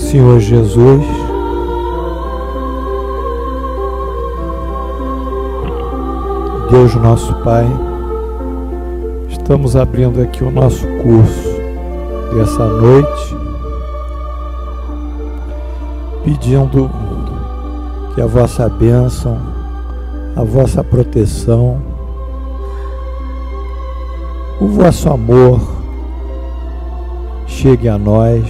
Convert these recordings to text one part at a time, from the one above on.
Senhor Jesus, Deus nosso Pai, estamos abrindo aqui o nosso curso dessa noite, pedindo que a vossa bênção, a vossa proteção, o vosso amor chegue a nós,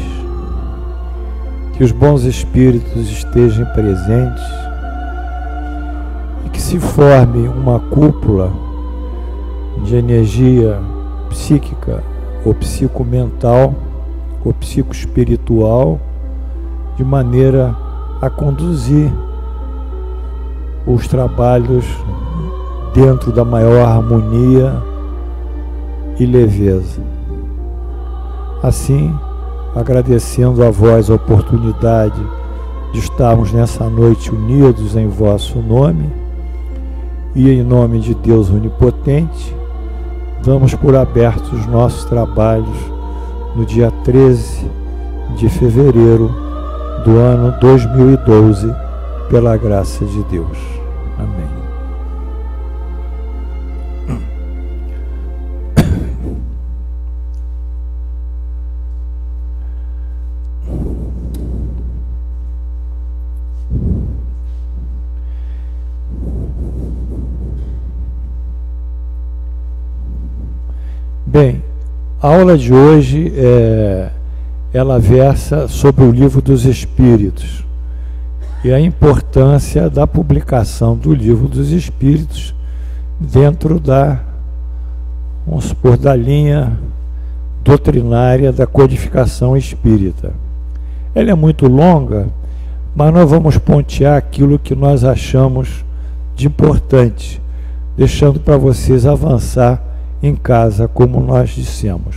que os bons espíritos estejam presentes e que se forme uma cúpula de energia psíquica ou psicomental ou psicoespiritual, de maneira a conduzir os trabalhos dentro da maior harmonia e leveza. Assim, agradecendo a vós a oportunidade de estarmos nessa noite unidos em vosso nome e em nome de Deus Onipotente, damos por abertos os nossos trabalhos no dia 13 de fevereiro do ano 2012, pela graça de Deus. Amém. Bem, a aula de hoje ela versa sobre o Livro dos Espíritos e a importância da publicação do Livro dos Espíritos dentro da, vamos supor, da linha doutrinária da codificação espírita. Ela é muito longa, mas nós vamos pontear aquilo que nós achamos de importante, deixando para vocês avançar em casa, como nós dissemos.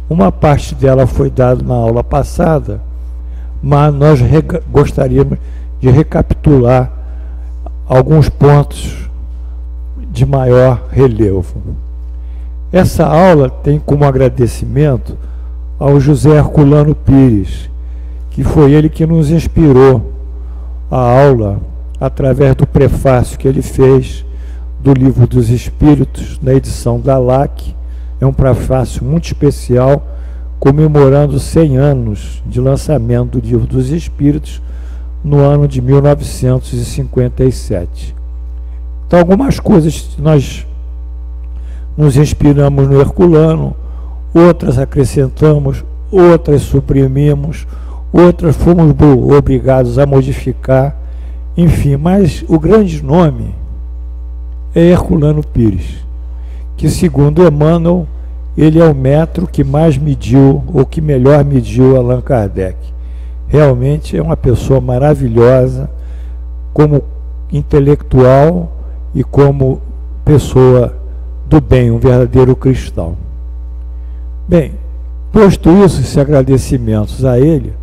Uma parte dela foi dada na aula passada, mas nós gostaríamos de recapitular alguns pontos de maior relevo. Essa aula tem como agradecimento ao José Herculano Pires, que foi ele que nos inspirou a aula através do prefácio que ele fez do Livro dos Espíritos, na edição da LAC. É um prefácio muito especial, comemorando 100 anos de lançamento do Livro dos Espíritos, no ano de 1957. Então, algumas coisas nós nos inspiramos no Herculano, outras acrescentamos, outras suprimimos, outras fomos obrigados a modificar, enfim, mas o grande nome é Herculano Pires, que, segundo Emmanuel, ele é o metro que mais mediu, ou que melhor mediu Allan Kardec. Realmente é uma pessoa maravilhosa, como intelectual e como pessoa do bem, um verdadeiro cristão. Bem, posto isso, esses agradecimentos a ele,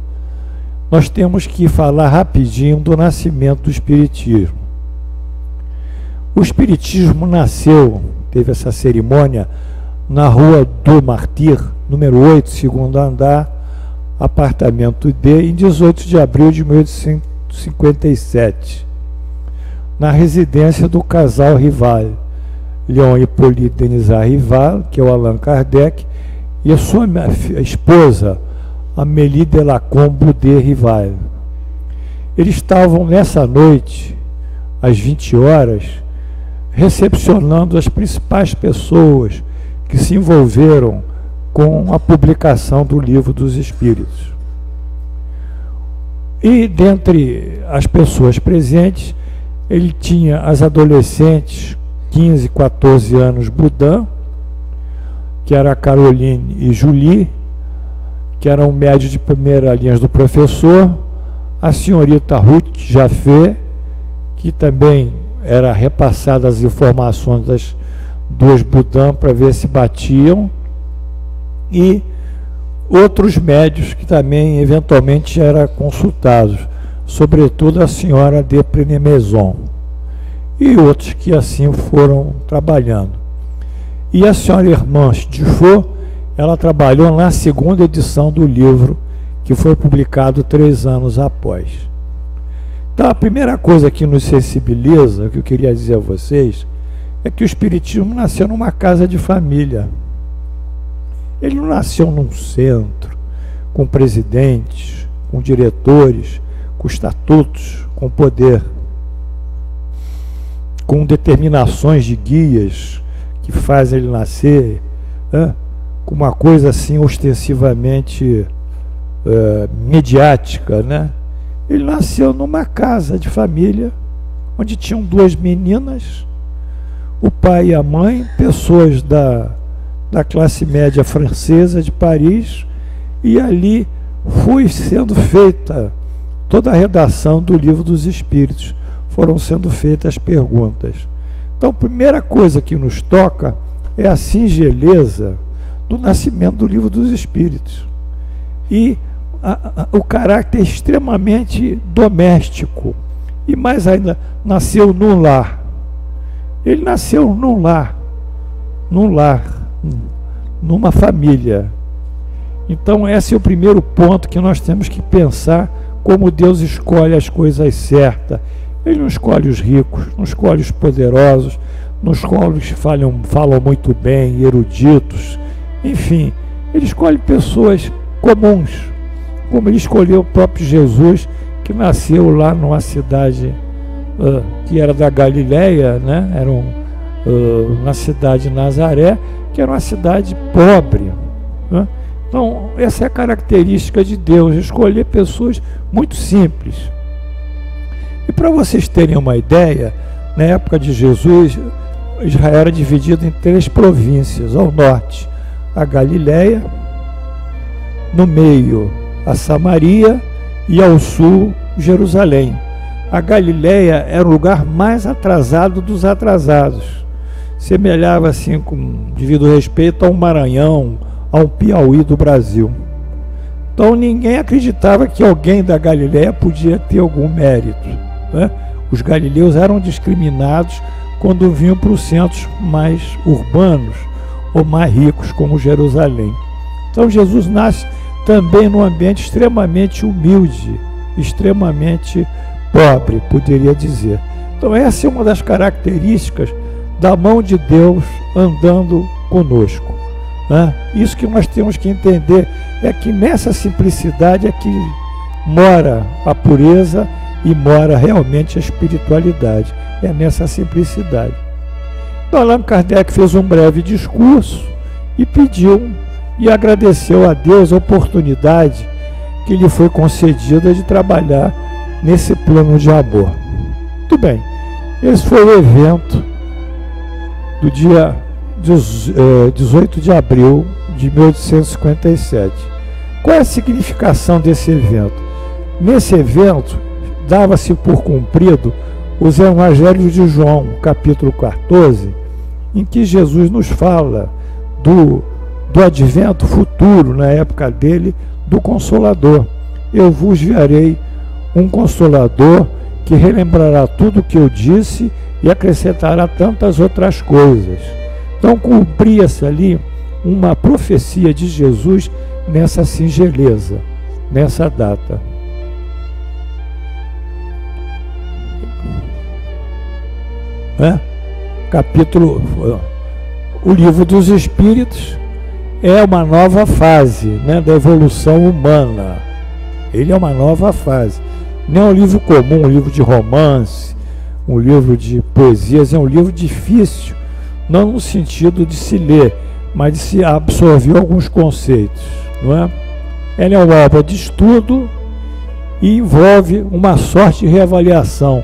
nós temos que falar rapidinho do nascimento do Espiritismo. O Espiritismo nasceu, teve essa cerimônia na Rua do Martir, número 8, segundo andar, apartamento D, em 18 de abril de 1857, na residência do casal Rival, Leon Hippolyte Denisard Rival, que é o Allan Kardec, e a sua esposa, Amélie Delacombe Boudet Rival. Eles estavam nessa noite, às 20 horas, recepcionando as principais pessoas que se envolveram com a publicação do Livro dos Espíritos. E dentre as pessoas presentes, ele tinha as adolescentes, 15, 14 anos, Boudin, que era a Caroline e Julie, que eram médios de primeira linha do professor, a senhorita Ruth Jaffé, que também era repassada as informações das duas Boudin para ver se batiam, e outros médios que também eventualmente eram consultados, sobretudo a senhora de Prenemaison, e outros que assim foram trabalhando. E a senhora Hermance Dufault, ela trabalhou na segunda edição do livro, que foi publicado 3 anos após. Então, a primeira coisa que nos sensibiliza, que eu queria dizer a vocês, é que o Espiritismo nasceu numa casa de família. Ele não nasceu num centro, com presidentes, com diretores, com estatutos, com poder, com determinações de guias que fazem ele nascer, com uma coisa assim ostensivamente midiática, né? Ele nasceu numa casa de família, onde tinham 2 meninas, o pai e a mãe, pessoas da classe média francesa de Paris, e ali foi sendo feita toda a redação do Livro dos Espíritos, foram sendo feitas perguntas. Então, a primeira coisa que nos toca é a singeleza do nascimento do Livro dos Espíritos. E o caráter extremamente doméstico. E mais ainda, nasceu num lar. Ele nasceu num lar, numa família. Então, esse é o primeiro ponto que nós temos que pensar, como Deus escolhe as coisas certas. Ele não escolhe os ricos, não escolhe os poderosos, não escolhe os que falam muito bem, eruditos. Enfim, ele escolhe pessoas comuns, como ele escolheu o próprio Jesus, que nasceu lá numa cidade que era da Galileia, né? Na cidade de Nazaré, que era uma cidade pobre, né? Então, essa é a característica de Deus, escolher pessoas muito simples. E para vocês terem uma ideia, na época de Jesus, Israel era dividido em 3 províncias. Ao norte, a Galileia, no meio, a Samaria, e ao sul, Jerusalém. A Galileia era o lugar mais atrasado dos atrasados. Semelhava assim, devido respeito, a um Maranhão, a um Piauí do Brasil. Então ninguém acreditava que alguém da Galileia podia ter algum mérito, né? Os galileus eram discriminados quando vinham para os centros mais urbanos ou mais ricos, como Jerusalém. Então Jesus nasce também num ambiente extremamente humilde, extremamente pobre, poderia dizer. Então essa é uma das características da mão de Deus andando conosco, né? Isso que nós temos que entender, é que nessa simplicidade é que mora a pureza e mora realmente a espiritualidade, é nessa simplicidade. Então Allan Kardec fez um breve discurso e pediu e agradeceu a Deus a oportunidade que lhe foi concedida de trabalhar nesse plano de amor. Muito bem, esse foi o evento do dia 18 de abril de 1857. Qual é a significação desse evento? Nesse evento, dava-se por cumprido os Evangelhos de João, capítulo 14, em que Jesus nos fala do advento futuro, na época dele, do Consolador. Eu vos enviarei um Consolador que relembrará tudo o que eu disse e acrescentará tantas outras coisas. Então cumpria-se ali uma profecia de Jesus nessa singeleza, nessa data. O Livro dos Espíritos é uma nova fase, né, da evolução humana. Ele é uma nova fase. Não é um livro comum, um livro de romance, um livro de poesias, é um livro difícil, não no sentido de se ler, mas de se absorver alguns conceitos, não é? Ela é uma obra de estudo e envolve uma sorte de reavaliação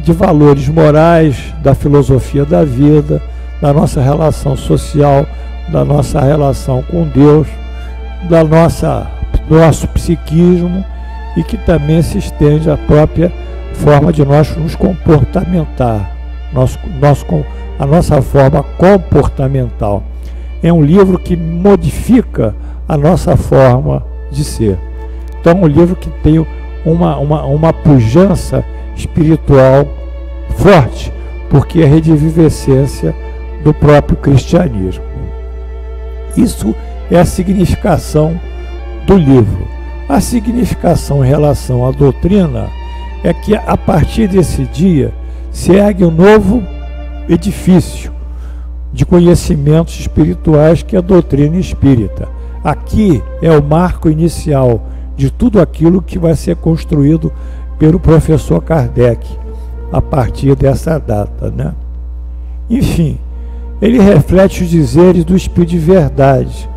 de valores morais, da filosofia da vida, da nossa relação social, da nossa relação com Deus, do nosso psiquismo, e que também se estende à própria forma de nós nos comportamentar, a nossa forma comportamental. É um livro que modifica a nossa forma de ser. Então é um livro que tem uma pujança espiritual forte, porque é a redivivescência do próprio cristianismo. Isso é a significação do livro. A significação em relação à doutrina é que a partir desse dia se ergue um novo edifício de conhecimentos espirituais, que é a doutrina espírita. Aqui é o marco inicial de tudo aquilo que vai ser construído pelo professor Kardec a partir dessa data, né? Enfim, ele reflete os dizeres do Espírito de Verdade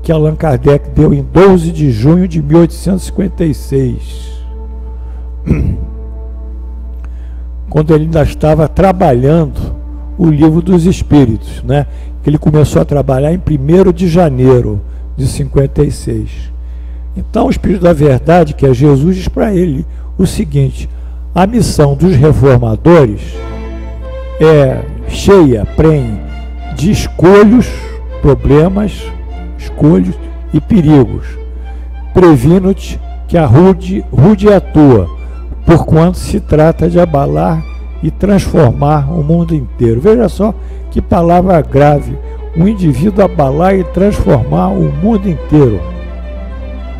que Allan Kardec deu em 12 de junho de 1856, quando ele ainda estava trabalhando o Livro dos Espíritos, né? Ele começou a trabalhar em 1º de janeiro de 56. Então o Espírito da Verdade, que é Jesus, diz para ele o seguinte: a missão dos reformadores é cheia, prenhe de escolhos, problemas, escolhos e perigos. Previno-te que a rude atua, porquanto se trata de abalar e transformar o mundo inteiro. Veja só que palavra grave: um indivíduo abalar e transformar o mundo inteiro,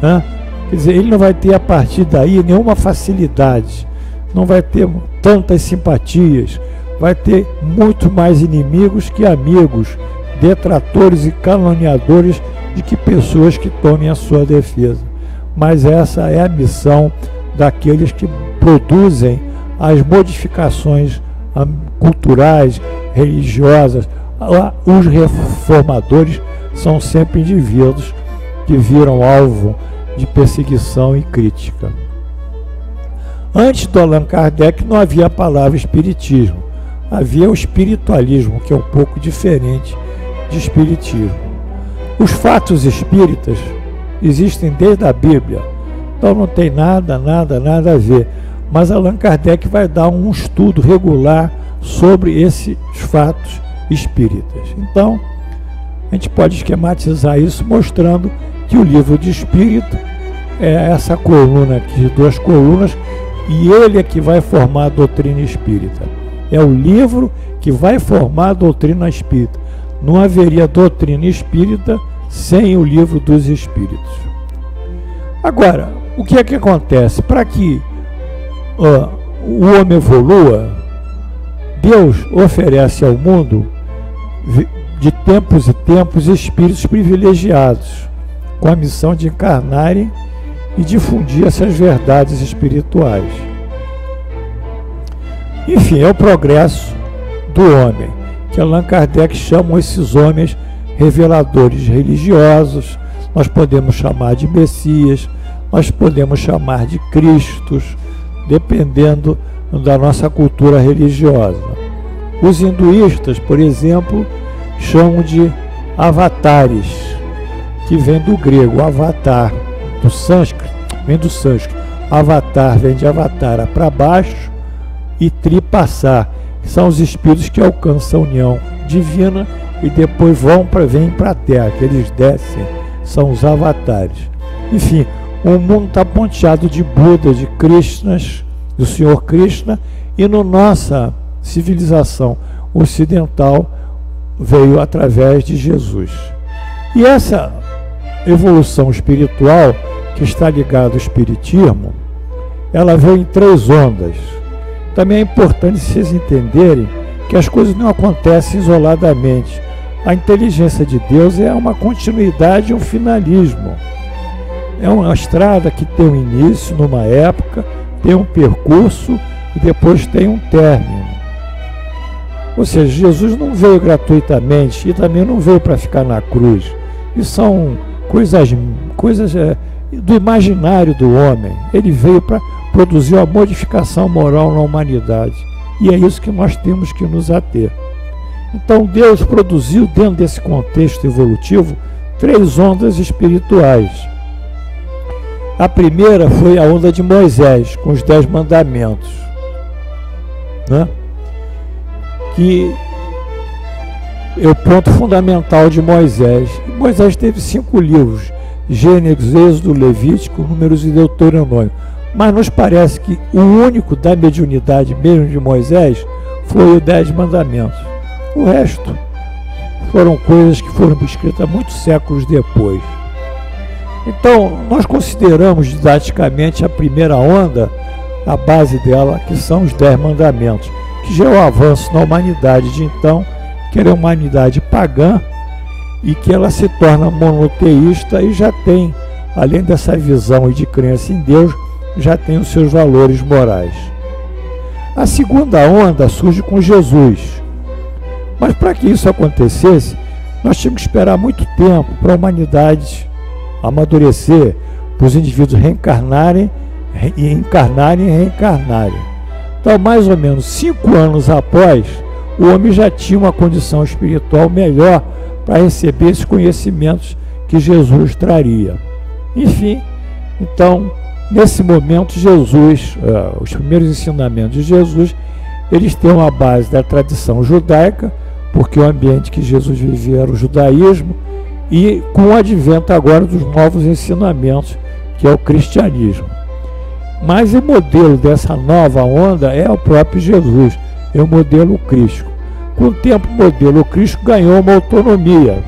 né? Quer dizer, ele não vai ter a partir daí nenhuma facilidade, não vai ter tantas simpatias, vai ter muito mais inimigos que amigos, detratores e caluniadores de que pessoas que tomem a sua defesa. Mas essa é a missão daqueles que produzem as modificações culturais, religiosas. Os reformadores são sempre indivíduos que viram alvo de perseguição e crítica. Antes do Allan Kardec não havia a palavra espiritismo, havia o espiritualismo, que é um pouco diferente de espiritismo. Os fatos espíritas existem desde a Bíblia, então não tem nada a ver. Mas Allan Kardec vai dar um estudo regular sobre esses fatos espíritas. Então, a gente pode esquematizar isso mostrando que o livro de espírito é essa coluna aqui, de 2 colunas, e ele é que vai formar a doutrina espírita. É o livro que vai formar a doutrina espírita. Não haveria doutrina espírita sem o livro dos espíritos. Agora, o que é que acontece? Para que o homem evolua, Deus oferece ao mundo, de tempos e tempos, espíritos privilegiados, com a missão de encarnarem e difundir essas verdades espirituais. Enfim, é o progresso do homem, que Allan Kardec chama esses homens reveladores religiosos. Nós podemos chamar de Messias, nós podemos chamar de Cristos, dependendo da nossa cultura religiosa. Os hinduístas, por exemplo, chamam de avatares, que vem do grego, avatar, do sânscrito, vem do sânscrito. Avatar vem de avatara, para baixo, e tripassar, que são os espíritos que alcançam a união divina e depois vêm para a terra, que eles descem, são os avatares. Enfim, o mundo está ponteado de Buda, de Krishnas, do Senhor Krishna, e na nossa civilização ocidental veio através de Jesus. E essa evolução espiritual, que está ligada ao espiritismo, ela veio em 3 ondas. Também é importante vocês entenderem que as coisas não acontecem isoladamente. A inteligência de Deus é uma continuidade e um finalismo. É uma estrada que tem um início numa época, tem um percurso e depois tem um término. Ou seja, Jesus não veio gratuitamente e também não veio para ficar na cruz. E são coisas do imaginário do homem. Ele veio para produzir uma modificação moral na humanidade. E é isso que nós temos que nos ater. Então Deus produziu, dentro desse contexto evolutivo, 3 ondas espirituais. A primeira foi a onda de Moisés, com os 10 mandamentos, né? Que é o ponto fundamental de Moisés. Moisés teve 5 livros: Gênesis, Êxodo, Levítico, Números e Deuteronômio. Mas nos parece que o único da mediunidade mesmo de Moisés foi o 10 mandamentos. O resto foram coisas que foram escritas muitos séculos depois. Então, nós consideramos didaticamente a primeira onda, a base dela, que são os 10 mandamentos, que já é o avanço na humanidade de então, que era uma humanidade pagã, e que ela se torna monoteísta e já tem, além dessa visão e de crença em Deus, já tem os seus valores morais. A segunda onda surge com Jesus, mas para que isso acontecesse, nós tínhamos que esperar muito tempo para a humanidade amadurecer, para os indivíduos reencarnarem e reencarnarem. Então, mais ou menos 5 anos após, o homem já tinha uma condição espiritual melhor para receber esses conhecimentos que Jesus traria. Enfim, então, nesse momento, Jesus, os primeiros ensinamentos de Jesus, eles têm uma base da tradição judaica, porque o ambiente que Jesus vivia era o judaísmo, e com o advento agora dos novos ensinamentos, que é o cristianismo. Mas o modelo dessa nova onda é o próprio Jesus, é o modelo crístico. Com o tempo, o modelo crístico ganhou uma autonomia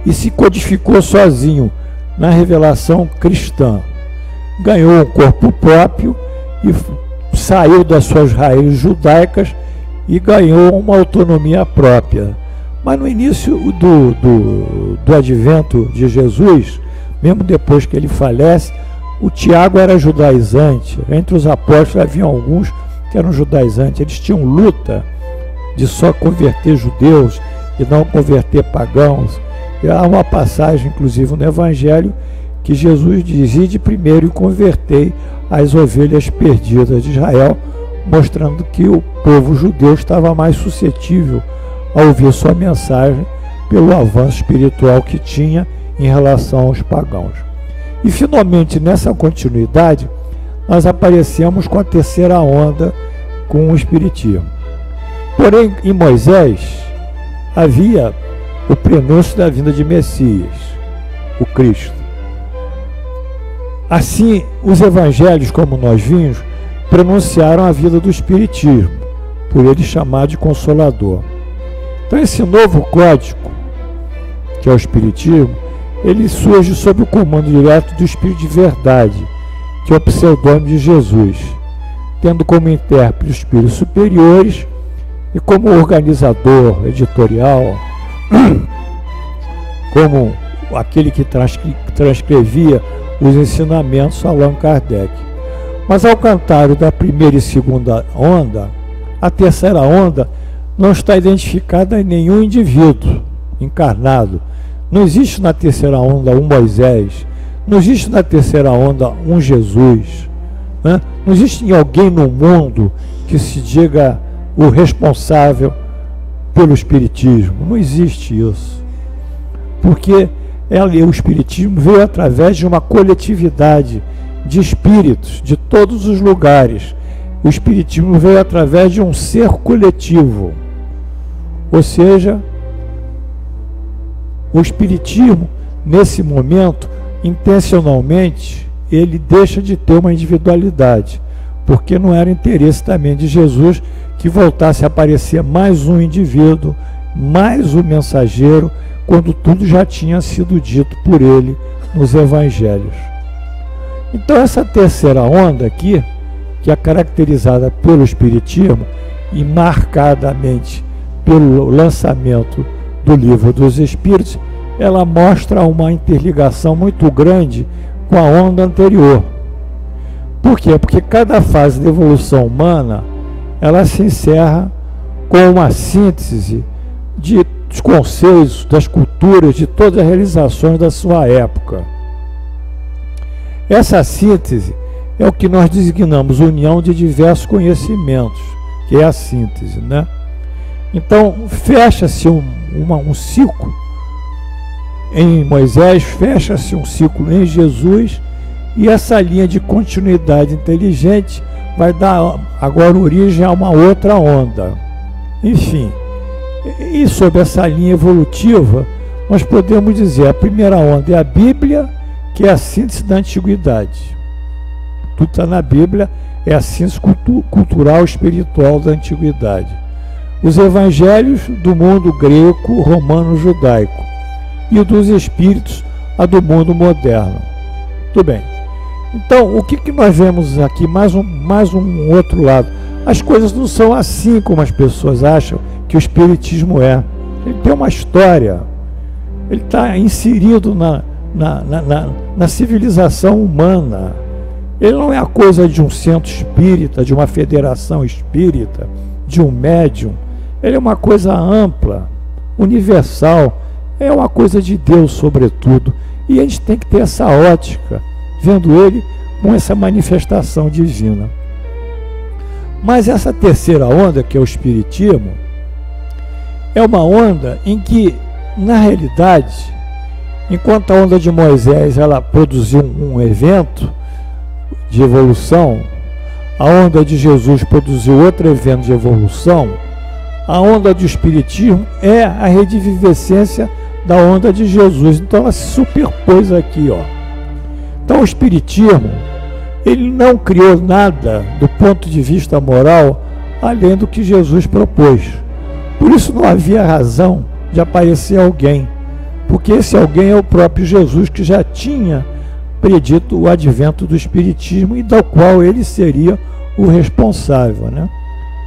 e se codificou sozinho na revelação cristã. Ganhou um corpo próprio e saiu das suas raízes judaicas e ganhou uma autonomia própria. Mas no início do advento de Jesus, mesmo depois que ele falece, o Tiago era judaizante. Entre os apóstolos havia alguns que eram judaizantes. Eles tinham luta de só converter judeus e não converter pagãos. E há uma passagem, inclusive, no Evangelho, que Jesus diz: ide primeiro e convertei as ovelhas perdidas de Israel, mostrando que o povo judeu estava mais suscetível a ouvir sua mensagem pelo avanço espiritual que tinha em relação aos pagãos. E finalmente, nessa continuidade, nós aparecemos com a terceira onda, com o Espiritismo. Porém, em Moisés havia o prenúncio da vinda de Messias, o Cristo. Assim, os evangelhos, como nós vimos, pronunciaram a vida do Espiritismo, por ele chamado de Consolador. Então, esse novo código, que é o Espiritismo, ele surge sob o comando direto do Espírito de Verdade, que é o pseudônimo de Jesus, tendo como intérprete os espíritos superiores e como organizador editorial, como aquele que transcrevia os ensinamentos, Allan Kardec. Mas ao contrário da primeira e segunda onda, a terceira onda não está identificada em nenhum indivíduo encarnado. Não existe na terceira onda um Moisés, não existe na terceira onda um Jesus, né? Não existe alguém no mundo que se diga o responsável pelo Espiritismo. Não existe isso. Porque o Espiritismo veio através de uma coletividade de espíritos de todos os lugares. O Espiritismo veio através de um ser coletivo. Ou seja, o Espiritismo, nesse momento, intencionalmente, ele deixa de ter uma individualidade, porque não era interesse também de Jesus que voltasse a aparecer mais um indivíduo, mais um mensageiro, quando tudo já tinha sido dito por ele nos evangelhos. Então, essa terceira onda aqui, que é caracterizada pelo Espiritismo e marcadamente pelo lançamento do Livro dos Espíritos, ela mostra uma interligação muito grande com a onda anterior. Por quê? Porque cada fase da evolução humana, ela se encerra com uma síntese dos conceitos, das culturas, de todas as realizações da sua época. Essa síntese é o que nós designamos união de diversos conhecimentos, que é a síntese, né? Então, fecha-se um ciclo em Moisés, fecha-se um ciclo em Jesus, e essa linha de continuidade inteligente vai dar agora origem a uma outra onda. Enfim, e sobre essa linha evolutiva, nós podemos dizer, a primeira onda é a Bíblia, que é a síntese da antiguidade. Tudo está na Bíblia, é a síntese cultural espiritual da antiguidade. Os evangelhos do mundo grego, romano, judaico, e o dos espíritos, a do mundo moderno. Tudo bem. Então, o que nós vemos aqui? Mais um outro lado. As coisas não são assim como as pessoas acham que o espiritismo é. Ele tem uma história. Ele está inserido na civilização humana. Ele não é a coisa de um centro espírita, de uma federação espírita, de um médium. Ele é uma coisa ampla, universal. É uma coisa de Deus, sobretudo. E a gente tem que ter essa ótica, vendo ele com essa manifestação divina. Mas essa terceira onda, que é o espiritismo, é uma onda em que, na realidade, enquanto a onda de Moisés ela produziu um evento de evolução, a onda de Jesus produziu outro evento de evolução, a onda do espiritismo é a redivivescência da onda de Jesus. Então ela se superpôs aqui, ó. Então o espiritismo, ele não criou nada do ponto de vista moral além do que Jesus propôs. Por isso não havia razão de aparecer alguém, porque esse alguém é o próprio Jesus, que já tinha predito o advento do espiritismo e do qual ele seria o responsável, né?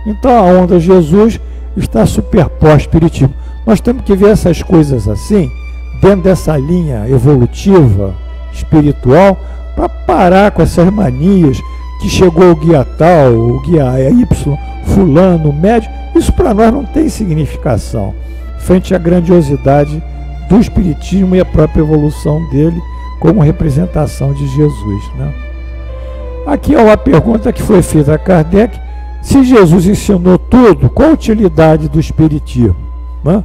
Então a onda Jesus está superposta ao espiritismo. Nós temos que ver essas coisas assim, dentro dessa linha evolutiva, espiritual, para parar com essas manias que chegou o guia tal, o guia Y, fulano, médio. Isso para nós não tem significação frente à grandiosidade do espiritismo e a própria evolução dele como representação de Jesus, né? Aqui é uma pergunta que foi feita a Kardec: se Jesus ensinou tudo, qual a utilidade do espiritismo, né?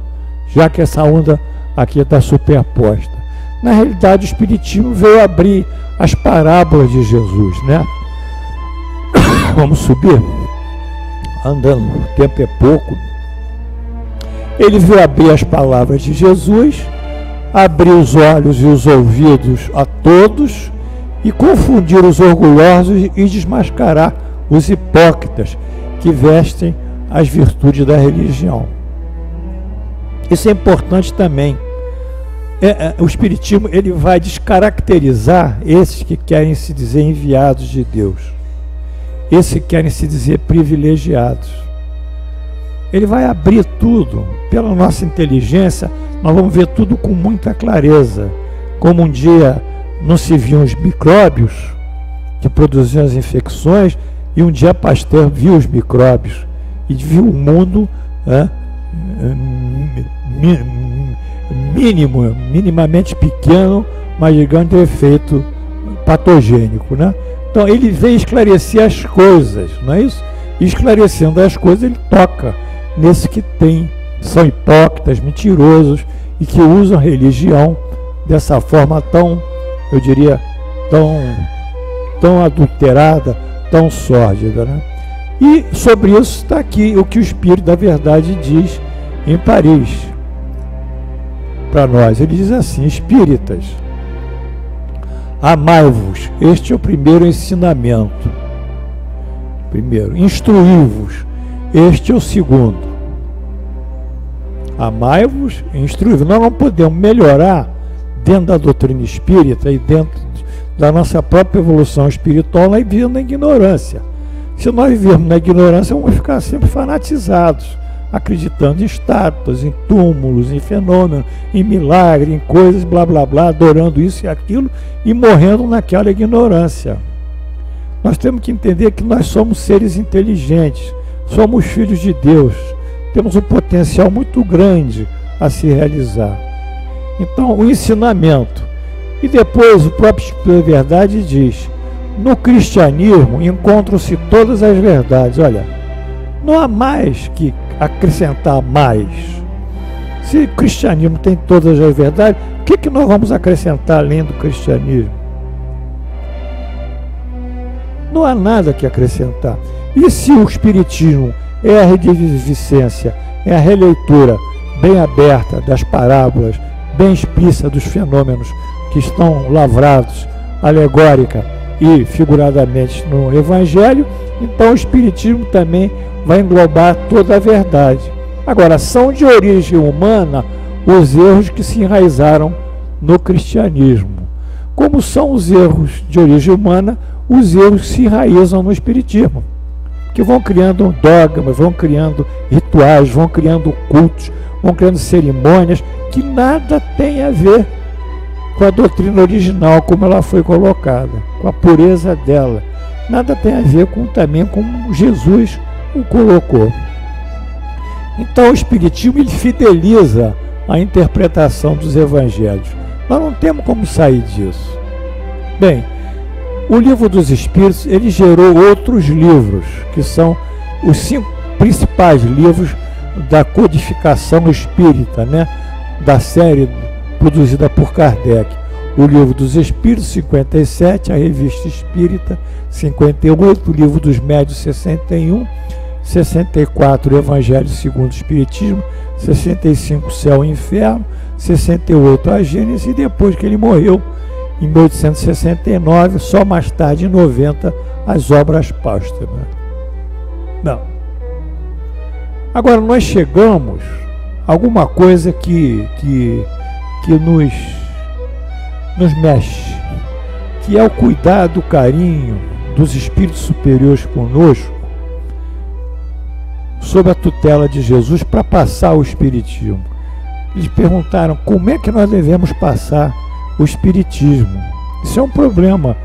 Já que essa onda aqui está superposta. Na realidade, o espiritismo veio abrir as parábolas de Jesus, né? Vamos subir, andando, o tempo é pouco. Ele veio abrir as palavras de Jesus, abrir os olhos e os ouvidos a todos e confundir os orgulhosos e desmascarar os hipócritas que vestem as virtudes da religião. Isso é importante também. O espiritismo, ele vai descaracterizar esses que querem se dizer enviados de Deus, esses que querem se dizer privilegiados. Ele vai abrir tudo. Pela nossa inteligência, nós vamos ver tudo com muita clareza. Como um dia não se viam os micróbios que produziam as infecções, e um dia Pasteur viu os micróbios e viu o mundo minimamente pequeno, mas de grande efeito patogênico, né? Então ele veio esclarecer as coisas, não é isso? E esclarecendo as coisas, ele toca nesse que são hipócritas, mentirosos e que usam a religião dessa forma tão, eu diria, tão adulterada, tão sórdida, né? E sobre isso está aqui o que o Espírito da Verdade diz em Paris para nós. Ele diz assim: espíritas, amai-vos, este é o primeiro ensinamento. Primeiro, instruí-vos, este é o segundo. Amai-vos e instruí-vos. Nós não podemos melhorar dentro da doutrina espírita e dentro da nossa própria evolução espiritual nós vivemos na ignorância. Se nós vivermos na ignorância, vamos ficar sempre fanatizados, acreditando em estátuas, em túmulos, em fenômenos, em milagre, em coisas, blá blá blá, adorando isso e aquilo e morrendo naquela ignorância. Nós temos que entender que nós somos seres inteligentes, somos filhos de Deus, temos um potencial muito grande a se realizar. Então, o ensinamento. E depois o próprio Espírito da Verdade diz: no cristianismo encontram-se todas as verdades. Olha, não há mais que acrescentar mais. Se o cristianismo tem todas as verdades, o que nós vamos acrescentar além do cristianismo? Não há nada que acrescentar. E se o espiritismo é a rediviscência, é a releitura bem aberta das parábolas, bem explícita dos fenômenos que estão lavrados, alegórica e figuradamente no Evangelho, então o espiritismo também vai englobar toda a verdade. Agora, são de origem humana os erros que se enraizaram no cristianismo. Como são os erros de origem humana, os erros que se enraizam no espiritismo, que vão criando dogmas, vão criando rituais, vão criando cultos, vão criando cerimônias que nada tem a ver com a doutrina original, como ela foi colocada, com a pureza dela. Nada tem a ver também como Jesus o colocou. Então o espiritismo ele fideliza a interpretação dos evangelhos. Nós não temos como sair disso. Bem, o Livro dos Espíritos ele gerou outros livros, que são os 5 principais livros da codificação espírita, né? Da série produzida por Kardec. O Livro dos Espíritos, 57, a Revista Espírita, 58, o Livro dos Médiuns, 61, 64, o Evangelho segundo o Espiritismo, 65, Céu e Inferno, 68, a Gênese, e depois que ele morreu, em 1869, só mais tarde, em 90, as obras póstumas. Não. Agora, nós chegamos a alguma coisa que nos mexe, que é o cuidado, o carinho dos espíritos superiores conosco, sob a tutela de Jesus, para passar o espiritismo. Eles perguntaram como é que nós devemos passar o espiritismo. Isso é um problema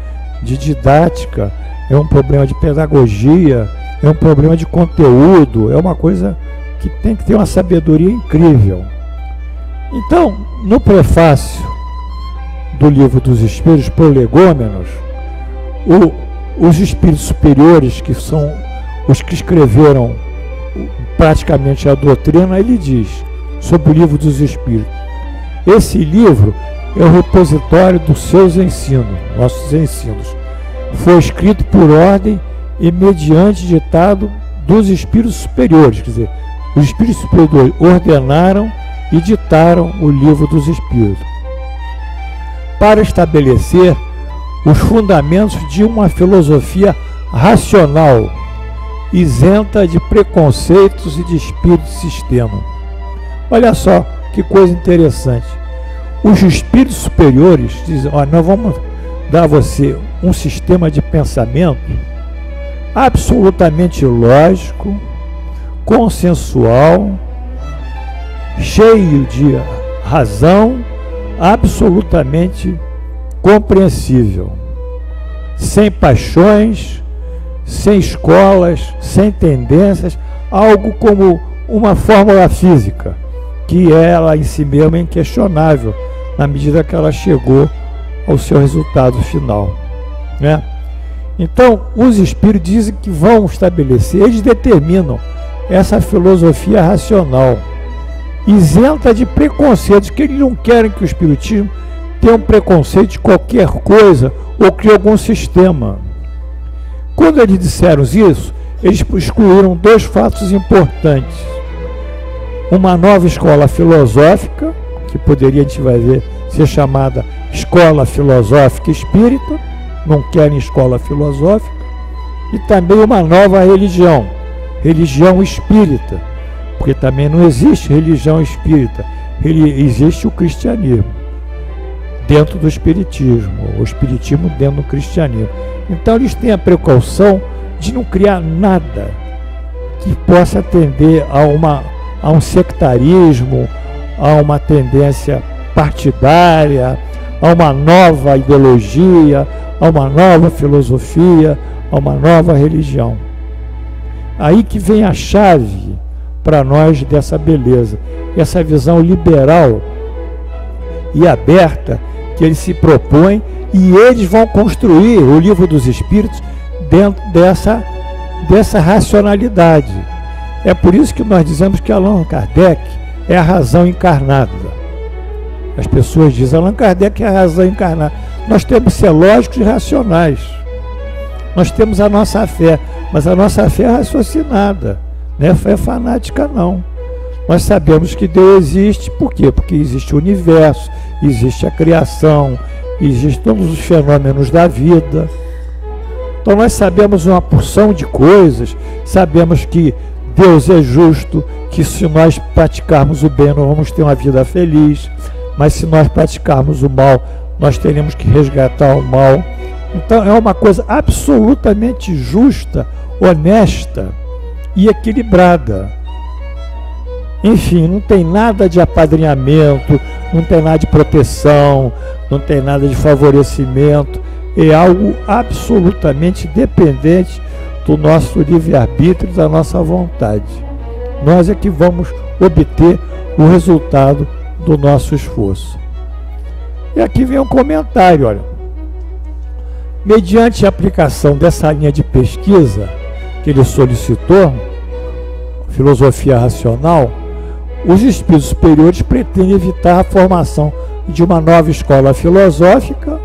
de didática, é um problema de pedagogia, é um problema de conteúdo, é uma coisa que tem que ter uma sabedoria incrível. Então, no prefácio do Livro dos Espíritos, Prolegômenos, os espíritos superiores, que são os que escreveram praticamente a doutrina, ele diz sobre o Livro dos Espíritos: esse livro é o repositório dos seus ensinos, nossos ensinos. Foi escrito por ordem e mediante ditado dos espíritos superiores, quer dizer, os espíritos superiores ordenaram e ditaram o Livro dos Espíritos para estabelecer os fundamentos de uma filosofia racional, isenta de preconceitos e de espírito de sistema. Olha só que coisa interessante. Os espíritos superiores dizem: ó, nós vamos dar a você um sistema de pensamento absolutamente lógico, consensual, cheio de razão, absolutamente compreensível, sem paixões, sem escolas, sem tendências, algo como uma fórmula física, que ela em si mesma é inquestionável, na medida que ela chegou ao seu resultado final, né? Então, os espíritos dizem que vão estabelecer, eles determinam essa filosofia racional, isenta de preconceitos, que eles não querem que o espiritismo tenha um preconceito de qualquer coisa ou crie algum sistema. Quando eles disseram isso, eles excluíram 2 fatos importantes: uma nova escola filosófica, que poderia, a gente vai ver, ser chamada escola filosófica espírita, não querem escola filosófica, e também uma nova religião, religião espírita, porque também não existe religião espírita, existe o cristianismo dentro do espiritismo, o espiritismo dentro do cristianismo. Então eles têm a precaução de não criar nada que possa atender a um sectarismo, a uma tendência partidária, a uma nova ideologia, a uma nova filosofia, a uma nova religião. Aí que vem a chave para nós dessa beleza, essa visão liberal e aberta que eles se propõem, e eles vão construir o Livro dos Espíritos dentro dessa racionalidade. É por isso que nós dizemos que Allan Kardec é a razão encarnada. As pessoas dizem: Allan Kardec é a razão encarnada. Nós temos que ser lógicos e racionais. Nós temos a nossa fé, mas a nossa fé é raciocinada, não é fé fanática, não. Nós sabemos que Deus existe. Por quê? Porque existe o universo, existe a criação, existem todos os fenômenos da vida. Então nós sabemos uma porção de coisas, sabemos que Deus é justo, que se nós praticarmos o bem nós vamos ter uma vida feliz. mas se nós praticarmos o mal, nós teremos que resgatar o mal. Então é uma coisa absolutamente justa, honesta e equilibrada. Enfim, não tem nada de apadrinhamento, não tem nada de proteção, não tem nada de favorecimento. É algo absolutamente dependente do nosso livre-arbítrio, da nossa vontade. Nós é que vamos obter o resultado do nosso esforço. E aqui vem um comentário, olha. Mediante a aplicação dessa linha de pesquisa que ele solicitou, filosofia racional, os espíritos superiores pretendem evitar a formação de uma nova escola filosófica,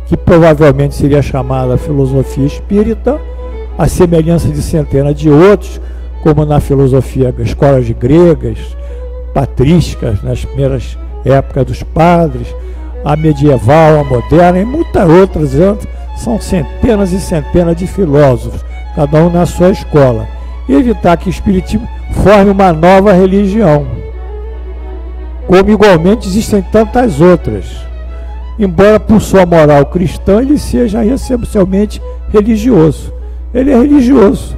que provavelmente seria chamada filosofia espírita, a semelhança de centenas de outros, como na filosofia, escolas gregas, patrísticas, nas primeiras épocas dos padres, a medieval, a moderna e muitas outras. São centenas e centenas de filósofos, cada um na sua escola. E evitar que o espiritismo forme uma nova religião, como igualmente existem tantas outras. Embora por sua moral cristã ele seja essencialmente religioso. Ele é religioso,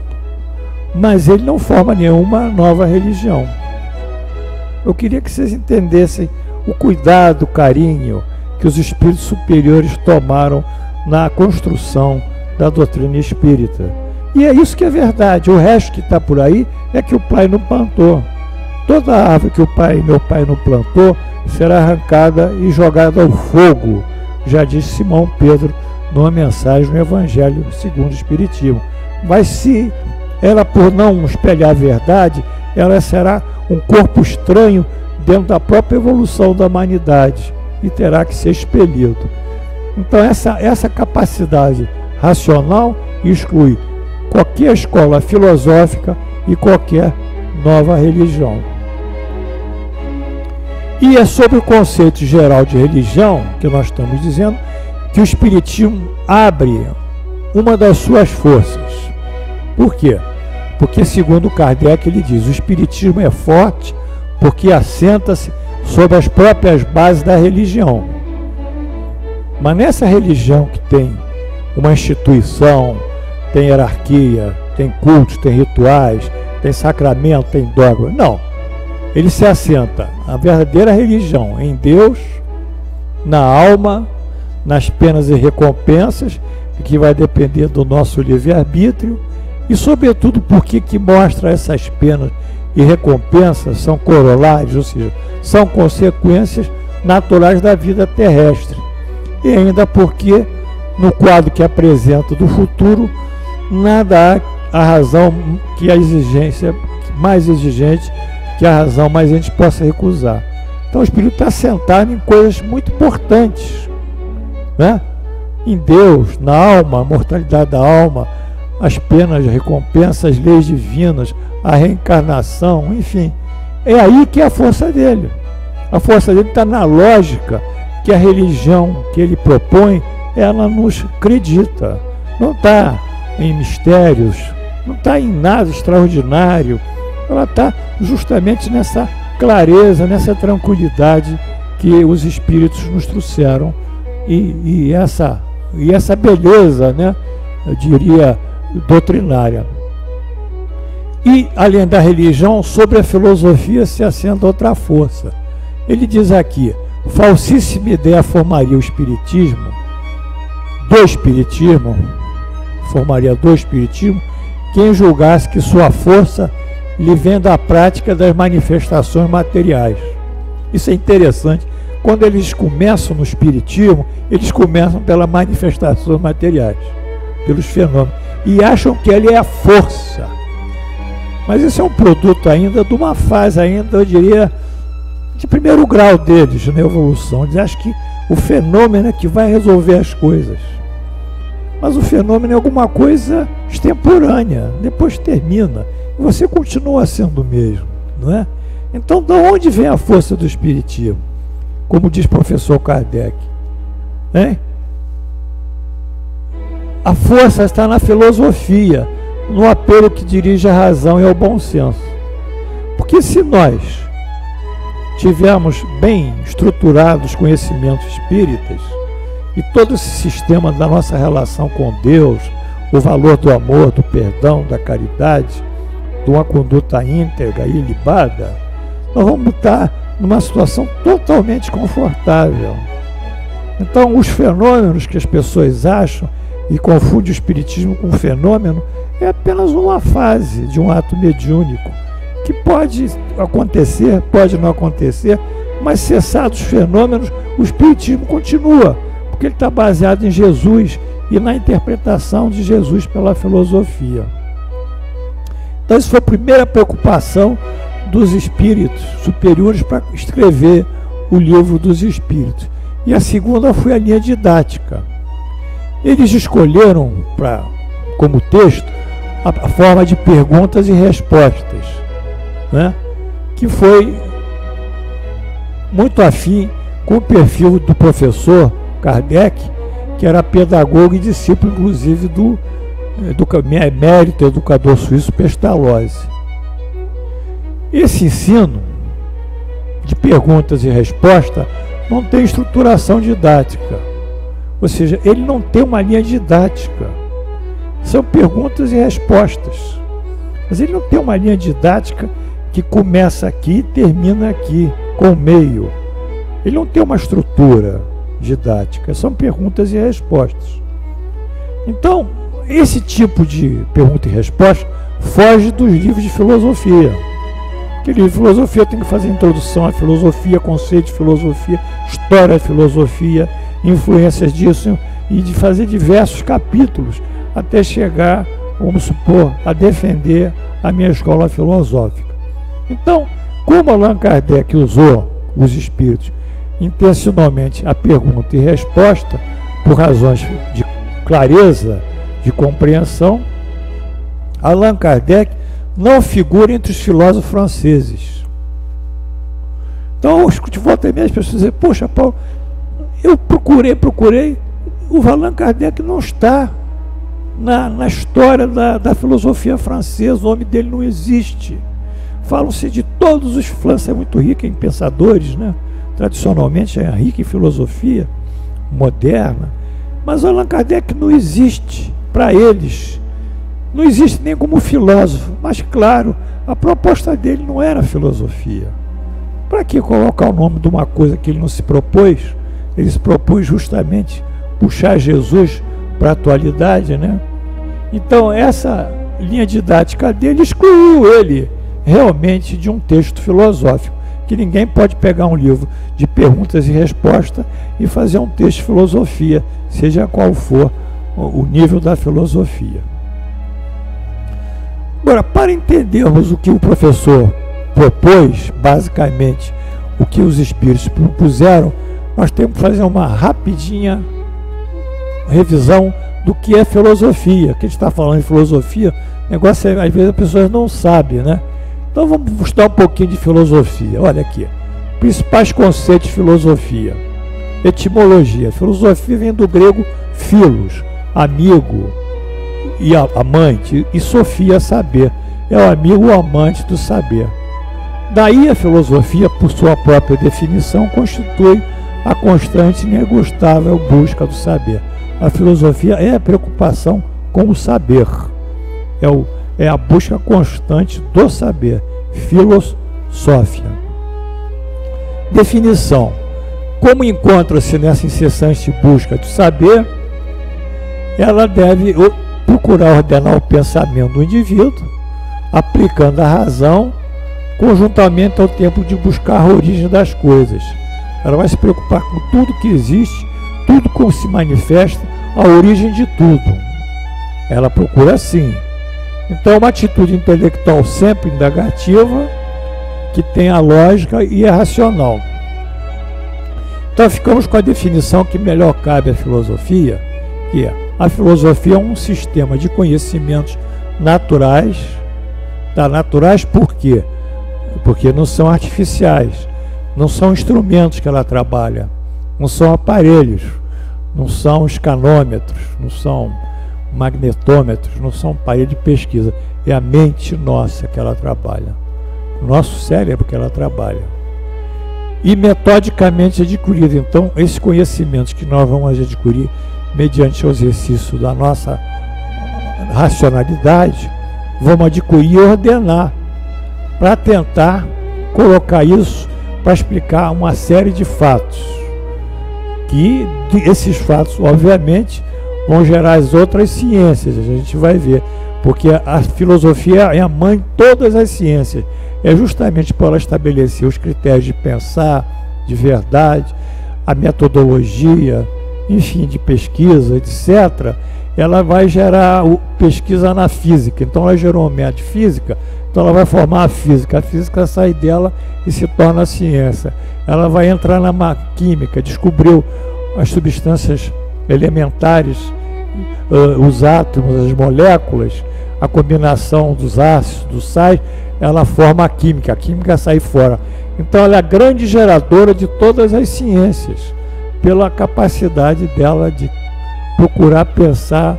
mas ele não forma nenhuma nova religião. Eu queria que vocês entendessem o cuidado, o carinho que os espíritos superiores tomaram na construção da doutrina espírita. E é isso que é verdade. O resto que está por aí é que o pai não plantou. Toda árvore que meu pai não plantou será arrancada e jogada ao fogo, já disse Simão Pedro numa mensagem no Evangelho segundo o Espiritismo. Mas se ela, por não espelhar a verdade, ela será um corpo estranho dentro da própria evolução da humanidade e terá que ser expelido. Então essa capacidade racional exclui qualquer escola filosófica e qualquer nova religião. E é sobre o conceito geral de religião que nós estamos dizendo que o Espiritismo abre uma das suas forças. Por quê? Porque, segundo Kardec, ele diz: o Espiritismo é forte porque assenta-se sobre as próprias bases da religião. Mas nessa religião que tem uma instituição, tem hierarquia, tem cultos, tem rituais, tem sacramento, tem dogma. Não. Ele se assenta, a verdadeira religião, em Deus, na alma, nas penas e recompensas, que vai depender do nosso livre-arbítrio, e sobretudo porque que mostra essas penas e recompensas são corolários, ou seja, são consequências naturais da vida terrestre. E ainda porque, no quadro que apresenta do futuro, nada há a razão que a exigência mais exigente, que a razão mais a gente possa recusar. Então o Espírito está sentado em coisas muito importantes, né? Em Deus, na alma, a mortalidade da alma, as penas, as recompensas, as leis divinas, a reencarnação, enfim. É aí que é a força dele. A força dele está na lógica que a religião que ele propõe, ela nos acredita. Não está em mistérios, não está em nada extraordinário. Ela está justamente nessa clareza, nessa tranquilidade que os espíritos nos trouxeram e essa beleza, né, eu diria, doutrinária. E, além da religião, sobre a filosofia se assenta outra força. Ele diz aqui: falsíssima ideia formaria o espiritismo, formaria do espiritismo, quem julgasse que sua força lhe vem da prática das manifestações materiais. Isso é interessante. Quando eles começam no espiritismo, eles começam pelas manifestações materiais, pelos fenômenos, e acham que ele é a força. Mas isso é um produto ainda de uma fase ainda, eu diria, de primeiro grau deles na evolução. Eles acham que o fenômeno é que vai resolver as coisas. Mas o fenômeno é alguma coisa extemporânea, depois termina. Você continua sendo o mesmo, não é? Então, de onde vem a força do espiritismo? Como diz o professor Kardec, hein? A força está na filosofia, no apelo que dirige à razão e ao bom senso. Porque se nós tivermos bem estruturados conhecimentos espíritas e todo esse sistema da nossa relação com Deus, o valor do amor, do perdão, da caridade, de uma conduta íntegra e ilibada, nós vamos estar numa situação totalmente confortável. Então, os fenômenos que as pessoas acham e confundem o espiritismo com o fenômeno é apenas uma fase de um ato mediúnico, que pode acontecer, pode não acontecer, mas cessados os fenômenos, o espiritismo continua, porque ele está baseado em Jesus e na interpretação de Jesus pela filosofia. Então, essa foi a primeira preocupação dos espíritos superiores para escrever o Livro dos Espíritos. E a segunda foi a linha didática. Eles escolheram como texto a forma de perguntas e respostas, né? Que foi muito afim com o perfil do professor Kardec, que era pedagogo e discípulo, inclusive, do emérito educador suíço Pestalozzi. Esse ensino de perguntas e respostas não tem estruturação didática, ou seja, ele não tem uma linha didática. São perguntas e respostas, mas ele não tem uma linha didática que começa aqui e termina aqui, com o meio. Ele não tem uma estrutura didática, são perguntas e respostas. Então, esse tipo de pergunta e resposta foge dos livros de filosofia. Porque livro de filosofia tem que fazer introdução à filosofia, conceito de filosofia, história da filosofia, influências disso, e de fazer diversos capítulos até chegar, vamos supor, a defender a minha escola filosófica. Então, como Allan Kardec usou os espíritos intencionalmente a pergunta e resposta, por razões de clareza, de compreensão, Allan Kardec não figura entre os filósofos franceses. Então, eu escuto volta e meia as pessoas dizem: poxa, Paulo, eu procurei, o Allan Kardec não está na história da filosofia francesa, o nome dele não existe. Falam-se de todos os... França é muito rica em pensadores, né? Tradicionalmente é rica em filosofia moderna, mas Allan Kardec não existe para eles, não existe nem como filósofo. Mas claro, a proposta dele não era filosofia. Para que colocar o nome de uma coisa que ele não se propôs? Ele se propôs justamente puxar Jesus para a atualidade, né? Então essa linha didática dele excluiu ele realmente de um texto filosófico, que ninguém pode pegar um livro de perguntas e respostas e fazer um texto de filosofia, seja qual for o nível da filosofia. Agora, para entendermos o que o professor propôs, basicamente o que os espíritos propuseram, nós temos que fazer uma rapidinha revisão do que é filosofia. Que a gente está falando de filosofia, o negócio é, às vezes as pessoas não sabem, né? Então vamos estudar um pouquinho de filosofia. Olha aqui, principais conceitos de filosofia. Etimologia. Filosofia vem do grego philos, amigo, e amante, e sofia, saber. É o amigo ou amante do saber. Daí a filosofia, por sua própria definição, constitui a constante e inegustável busca do saber. A filosofia é a preocupação com o saber, é a busca constante do saber. Filosofia. Definição: como encontra-se nessa incessante busca do saber, ela deve procurar ordenar o pensamento do indivíduo, aplicando a razão conjuntamente ao tempo de buscar a origem das coisas. Ela vai se preocupar com tudo que existe, tudo como se manifesta, a origem de tudo. Ela procura assim. Então, uma atitude intelectual sempre indagativa, que tem a lógica e é racional. Então, ficamos com a definição que melhor cabe à filosofia, que é: a filosofia é um sistema de conhecimentos naturais. Tá? Naturais por quê? Porque não são artificiais, não são instrumentos que ela trabalha, não são aparelhos, não são escanômetros, não são magnetômetros, não são aparelhos de pesquisa. É a mente nossa que ela trabalha, o nosso cérebro que ela trabalha. e metodicamente adquirido. Então, esses conhecimentos que nós vamos adquirir mediante o exercício da nossa racionalidade, vamos adquirir e ordenar para tentar colocar isso para explicar uma série de fatos, que esses fatos, obviamente, vão gerar as outras ciências, a gente vai ver, porque a filosofia é a mãe de todas as ciências, é justamente para ela estabelecer os critérios de pensar, de verdade, a metodologia, enfim, de pesquisa, etc. Ela vai gerar pesquisa na física, então ela gerou um método de física, então ela vai formar a física sai dela e se torna a ciência. Ela vai entrar na química, descobriu as substâncias elementares, os átomos, as moléculas, a combinação dos ácidos, dos sais, ela forma a química sai fora. Então ela é a grande geradora de todas as ciências, pela capacidade dela de procurar pensar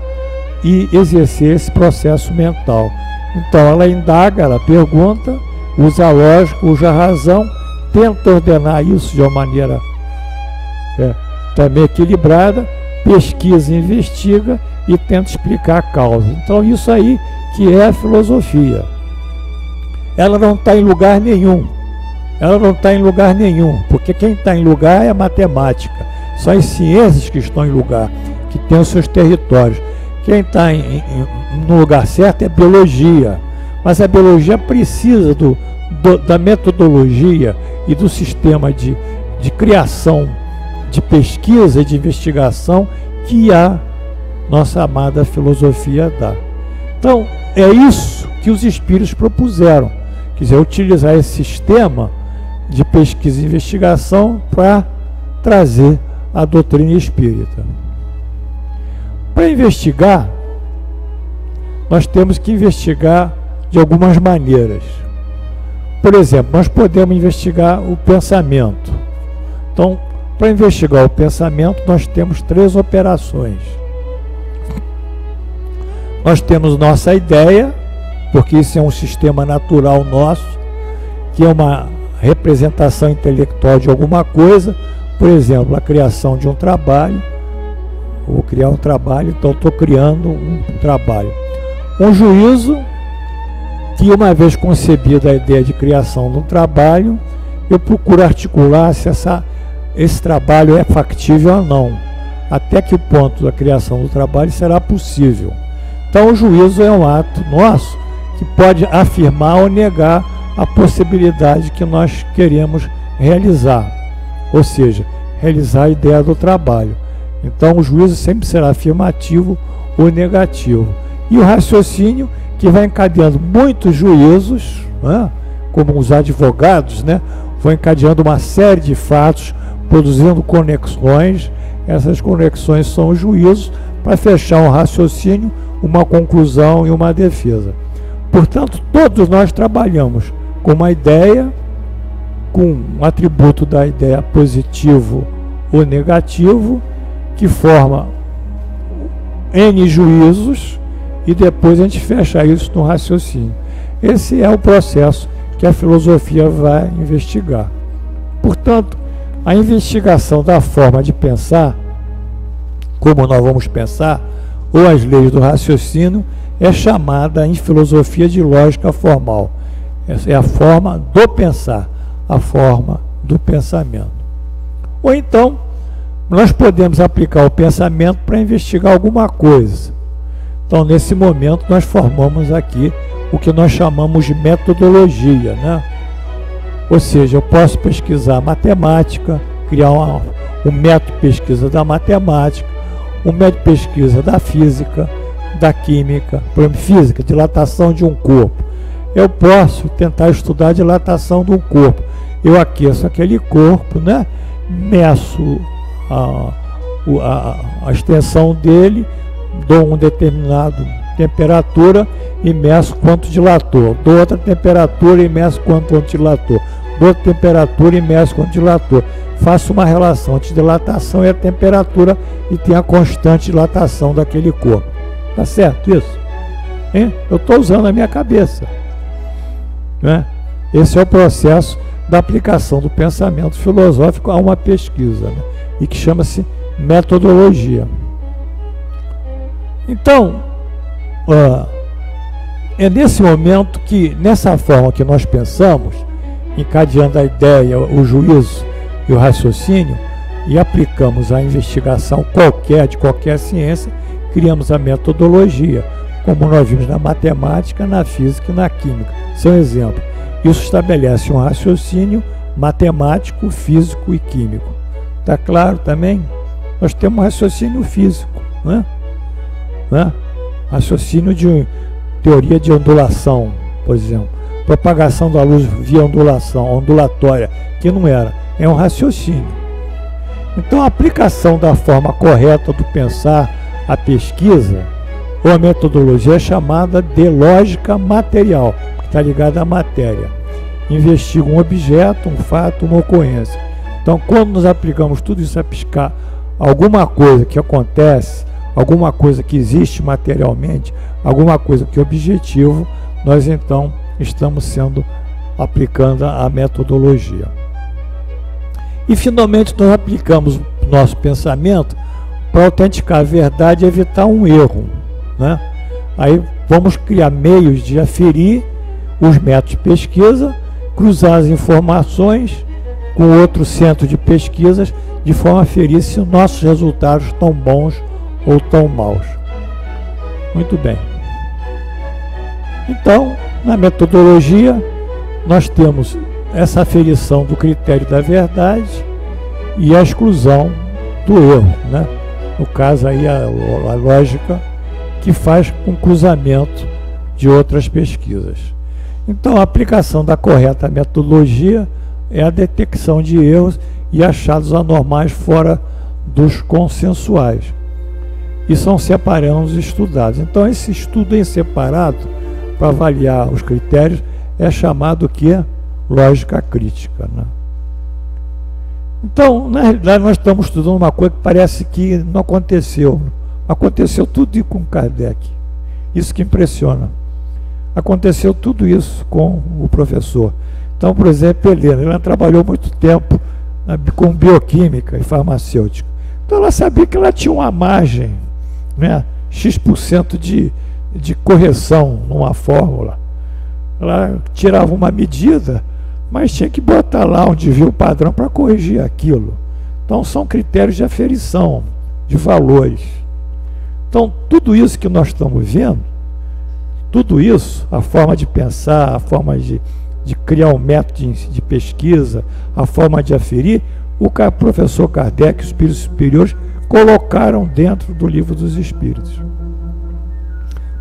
e exercer esse processo mental. Então ela indaga, ela pergunta, usa a lógica, usa a razão, tenta ordenar isso de uma maneira também equilibrada, pesquisa, investiga e tenta explicar a causa. Então isso aí que é a filosofia. Ela não está em lugar nenhum. Ela não está em lugar nenhum, porque quem está em lugar é a matemática. São as ciências que estão em lugar, que têm os seus territórios. Quem está no lugar certo é a biologia. Mas a biologia precisa da metodologia e do sistema de criação, de pesquisa e de investigação que a nossa amada filosofia dá. Então, é isso que os espíritos propuseram. Quer dizer, utilizar esse sistema de pesquisa e investigação para trazer a doutrina espírita. Para investigar, nós temos que investigar de algumas maneiras. Por exemplo, nós podemos investigar o pensamento. Então, para investigar o pensamento, nós temos 3 operações. Nós temos nossa ideia, porque isso é um sistema natural nosso, que é uma representação intelectual de alguma coisa. Por exemplo, a criação de um trabalho. Vou criar um trabalho, então estou criando um trabalho. Um juízo, que uma vez concebida a ideia de criação de um trabalho, eu procuro articular se esse trabalho é factível ou não, até que ponto da criação do trabalho será possível. Então o juízo é um ato nosso que pode afirmar ou negar a possibilidade que nós queremos realizar, ou seja, realizar a ideia do trabalho. Então o juízo sempre será afirmativo ou negativo. E o raciocínio, que vai encadeando muitos juízos, né, como os advogados, né, vão encadeando uma série de fatos, produzindo conexões. Essas conexões são os juízos para fechar um raciocínio, uma conclusão e uma defesa. Portanto, todos nós trabalhamos com uma ideia, com um atributo da ideia positivo ou negativo, que forma N juízos, e depois a gente fecha isso no raciocínio. Esse é o processo que a filosofia vai investigar. Portanto, a investigação da forma de pensar, como nós vamos pensar, ou as leis do raciocínio, é chamada em filosofia de lógica formal. Essa é a forma do pensar, a forma do pensamento. Ou então, nós podemos aplicar o pensamento para investigar alguma coisa. Então, nesse momento, nós formamos aqui o que nós chamamos de metodologia, né? Ou seja, eu posso pesquisar matemática, criar um método de pesquisa da matemática, um método de pesquisa da física, da química, por exemplo, física, dilatação de um corpo. Eu posso tentar estudar a dilatação de um corpo. Eu aqueço aquele corpo, né? Meço a extensão dele, dou uma determinada temperatura e meço quanto dilatou. Dou outra temperatura e meço quanto dilatou. Dou outra temperatura e meço quanto dilatou. Faço uma relação entre dilatação e a temperatura e tem a constante dilatação daquele corpo. Tá certo isso? Hein? Eu estou usando a minha cabeça, né? Esse é o processo da aplicação do pensamento filosófico a uma pesquisa, né? E que chama-se metodologia. Então, é nesse momento que, nessa forma que nós pensamos, encadeando a ideia, o juízo e o raciocínio, e aplicamos a investigação de qualquer ciência, criamos a metodologia, como nós vimos na matemática, na física e na química. São exemplos. Isso estabelece um raciocínio matemático, físico e químico. Está claro também? Nós temos um raciocínio físico, né? Raciocínio de teoria de ondulação, por exemplo. Propagação da luz via ondulação, ondulatória, que não era. É um raciocínio. Então, a aplicação da forma correta do pensar à pesquisa ou a metodologia é chamada de lógica material, que está ligada à matéria. Investiga um objeto, um fato, uma ocorrência. Então, quando nós aplicamos tudo isso a pescar alguma coisa que acontece, alguma coisa que existe materialmente, alguma coisa que é objetivo, nós então estamos aplicando a metodologia. E finalmente nós aplicamos nosso pensamento para autenticar a verdade e evitar um erro, né? Aí vamos criar meios de aferir os métodos de pesquisa, cruzar as informações com outro centro de pesquisas, de forma a aferir se nossos resultados estão bons ou tão maus. Muito bem. Então, na metodologia, nós temos essa aferição do critério da verdade e a exclusão do erro, né? No caso aí a lógica que faz com cruzamento de outras pesquisas. Então, a aplicação da correta metodologia é a detecção de erros e achados anormais fora dos consensuais. E são separados e estudados. Então, esse estudo em separado, para avaliar os critérios, é chamado o quê? Lógica crítica, né? Então, na realidade, nós estamos estudando uma coisa que parece que não aconteceu. Aconteceu tudo com Kardec. Isso que impressiona. Aconteceu tudo isso com o professor. Então, por exemplo, Helena trabalhou muito tempo com bioquímica e farmacêutica. Então, ela sabia que ela tinha uma margem, né, X% de correção numa fórmula. Ela tirava uma medida, mas tinha que botar lá onde viu o padrão para corrigir aquilo. Então, são critérios de aferição, de valores. Então, tudo isso que nós estamos vendo, tudo isso, a forma de pensar, a forma de criar um método de pesquisa, a forma de aferir, o professor Kardec e os espíritos superiores colocaram dentro do Livro dos Espíritos.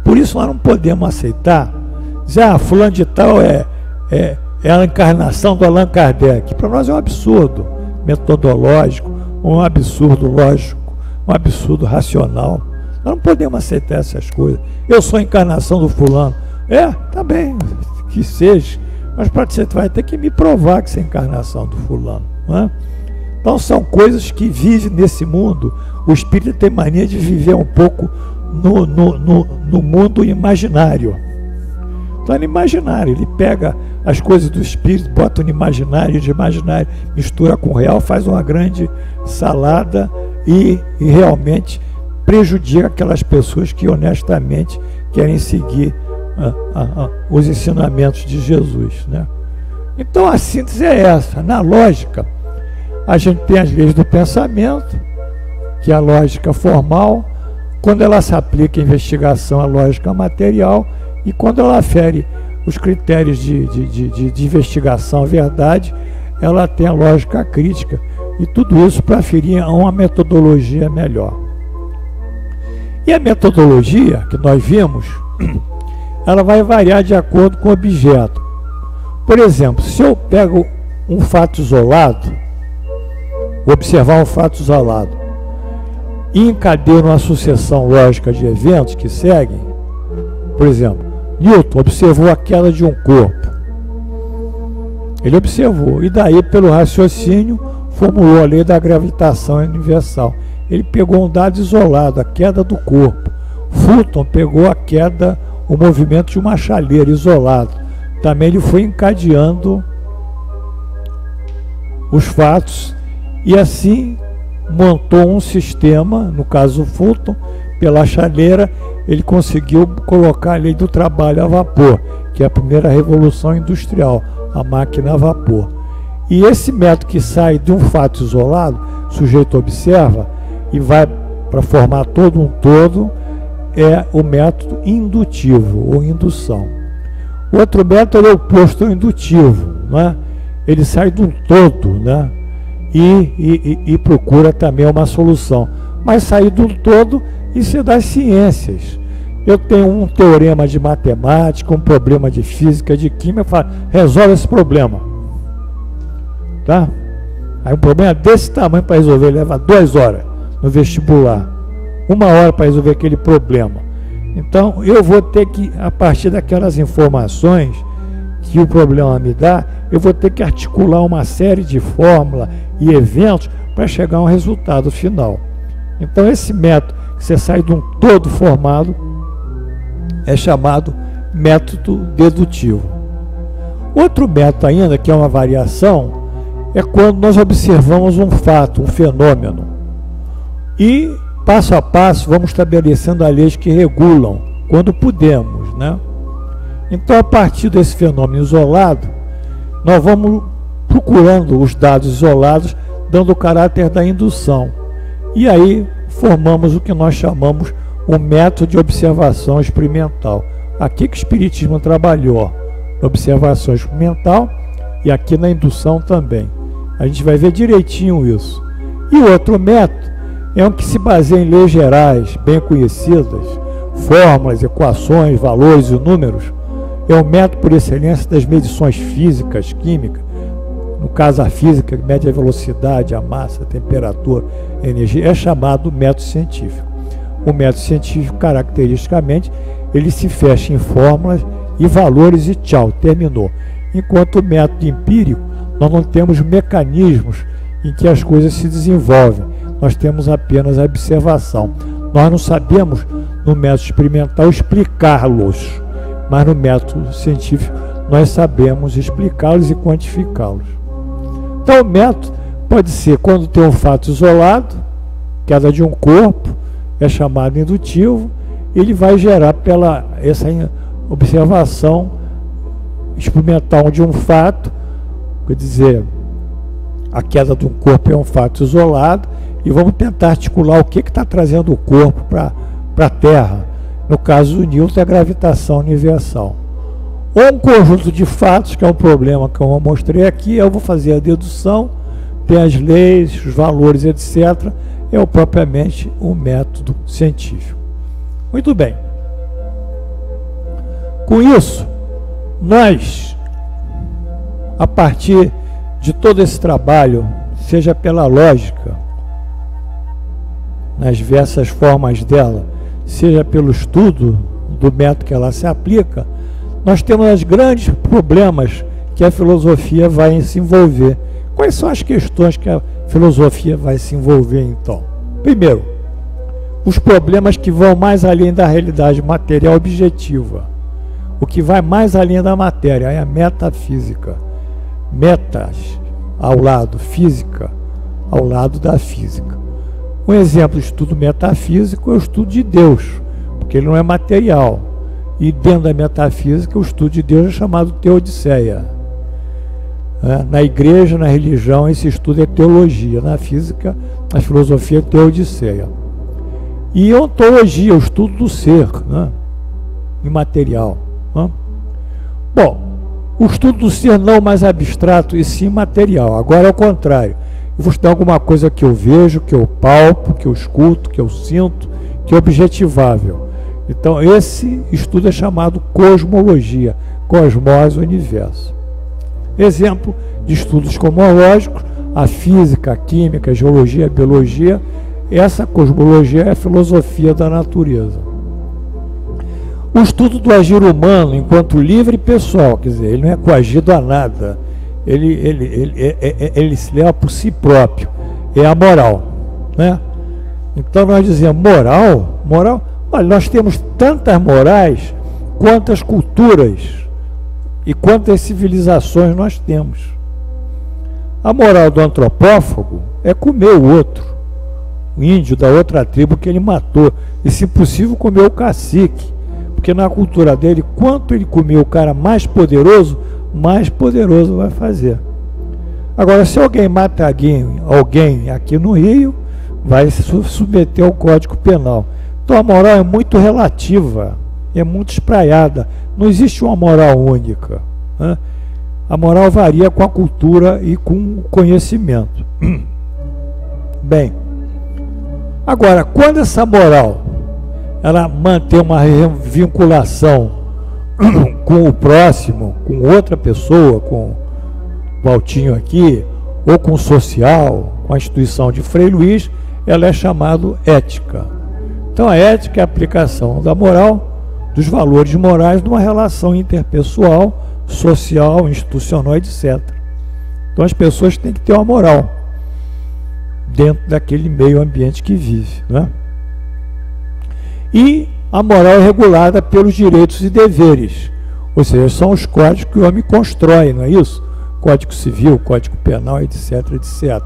Por isso nós não podemos aceitar dizer, fulano de tal é a encarnação do Allan Kardec. Para nós é um absurdo metodológico, um absurdo lógico, um absurdo racional. Nós não podemos aceitar essas coisas. Eu sou a encarnação do fulano. Tá bem, que seja. Mas para você vai ter que me provar que você é a encarnação do fulano, não é? Então são coisas que vivem nesse mundo. O espírito tem mania de viver um pouco no mundo imaginário. Então é no imaginário, ele pega as coisas do espírito, bota no imaginário, de imaginário mistura com o real, faz uma grande salada e realmente prejudica aquelas pessoas que honestamente querem seguir os ensinamentos de Jesus, né? Então a síntese é essa. Na lógica, a gente tem as leis do pensamento, que é a lógica formal, quando ela se aplica à investigação, a lógica material, e quando ela afere os critérios de investigação, a verdade, ela tem a lógica crítica, e tudo isso para aferir a uma metodologia melhor. E a metodologia que nós vimos, ela vai variar de acordo com o objeto. Por exemplo, se eu pego um fato isolado, observar um fato isolado, e encadeio uma sucessão lógica de eventos que seguem, por exemplo, Newton observou a queda de um corpo. Ele observou, e daí, pelo raciocínio, formulou a lei da gravitação universal. Ele pegou um dado isolado, a queda do corpo. Fulton pegou a queda, o movimento de uma chaleira isolado. Também ele foi encadeando os fatos, e assim montou um sistema, no caso Fulton, pela chaleira, ele conseguiu colocar a lei do trabalho a vapor, que é a primeira revolução industrial, a máquina a vapor. E esse método que sai de um fato isolado, o sujeito observa e vai para formar todo um todo, é o método indutivo ou indução. O outro método é o oposto ao indutivo, né? Ele sai de um todo, né? E procura também uma solução. Mas sair de um todo, isso é das ciências. Eu tenho um teorema de matemática, um problema de física, de química, eu falo, resolve esse problema. Tá? Aí um problema desse tamanho para resolver leva 2 horas no vestibular. 1 hora para resolver aquele problema. Então, eu vou ter que, a partir daquelas informações que o problema me dá, eu vou ter que articular uma série de fórmulas e eventos para chegar a um resultado final. Então, esse método que você sai de um todo formado é chamado método dedutivo. Outro método ainda, que é uma variação, é quando nós observamos um fato, um fenômeno, e passo a passo vamos estabelecendo as leis que regulam, quando podemos, né? Então, a partir desse fenômeno isolado, nós vamos procurando os dados isolados, dando o caráter da indução. E aí formamos o que nós chamamos o método de observação experimental. Aqui que o Espiritismo trabalhou, na observação experimental, e aqui na indução também. A gente vai ver direitinho isso. E o outro método é um que se baseia em leis gerais, bem conhecidas, fórmulas, equações, valores e números. É o método por excelência das medições físicas, químicas. No caso, a física, que mede a velocidade, a massa, a temperatura, a energia, é chamado método científico. O método científico, caracteristicamente, ele se fecha em fórmulas e valores e tchau, terminou. Enquanto o método empírico, nós não temos mecanismos em que as coisas se desenvolvem. Nós temos apenas a observação. Nós não sabemos, no método experimental, explicá-los, mas no método científico nós sabemos explicá-los e quantificá-los. Então, o método pode ser quando tem um fato isolado, queda de um corpo, é chamado indutivo, ele vai gerar essa observação experimental de um fato, quer dizer, a queda de um corpo é um fato isolado, e vamos tentar articular o que está trazendo o corpo para a Terra. No caso do Newton, é a gravitação universal. Ou um conjunto de fatos, que é um problema que eu mostrei aqui, eu vou fazer a dedução, tem as leis, os valores, etc. É propriamente um método científico. Muito bem. Com isso, nós, a partir de todo esse trabalho, seja pela lógica, nas diversas formas dela, seja pelo estudo do método que ela se aplica, nós temos os grandes problemas que a filosofia vai se envolver. Quais são as questões que a filosofia vai se envolver, então? Primeiro, os problemas que vão mais além da realidade material objetiva. O que vai mais além da matéria é a metafísica. Metas ao lado, física ao lado da física. Um exemplo de estudo metafísico é o estudo de Deus, porque ele não é material. E dentro da metafísica, o estudo de Deus é chamado teodiceia. Na igreja, na religião, esse estudo é teologia. Na física, na filosofia, é teodiceia. E ontologia, o estudo do ser, né? Imaterial. Né? Bom, o estudo do ser não mais abstrato e sim material. Agora é o contrário. Eu vou estudar alguma coisa que eu vejo, que eu palpo, que eu escuto, que eu sinto, que é objetivável. Então, esse estudo é chamado cosmologia, cosmose, universo. Exemplo de estudos cosmológicos, a física, a química, a geologia, a biologia. Essa cosmologia é a filosofia da natureza. O estudo do agir humano enquanto livre e pessoal, quer dizer, ele não é coagido a nada. Ele se leva por si próprio, é a moral, né? Então nós dizemos, moral, olha, nós temos tantas morais quantas culturas e quantas civilizações nós temos. A moral do antropófago é comer o outro, o índio da outra tribo que ele matou, e se possível comer o cacique, porque na cultura dele, quanto ele comer o cara mais poderoso vai fazer. Agora, se alguém mata alguém aqui no Rio, vai se submeter ao Código Penal. Então a moral é muito relativa, é muito espraiada, não existe uma moral única, né? A moral varia com a cultura e com o conhecimento. Bem, agora, quando essa moral ela mantém uma vinculação com o próximo, com outra pessoa, com o Valtinho aqui, ou com o social, com a instituição de Frei Luís, ela é chamada ética. Então a ética é a aplicação da moral, dos valores morais numa relação interpessoal, social, institucional, etc. Então as pessoas têm que ter uma moral dentro daquele meio ambiente que vive, né? E a moral é regulada pelos direitos e deveres, ou seja, são os códigos que o homem constrói, não é isso? Código Civil, Código Penal, etc, etc.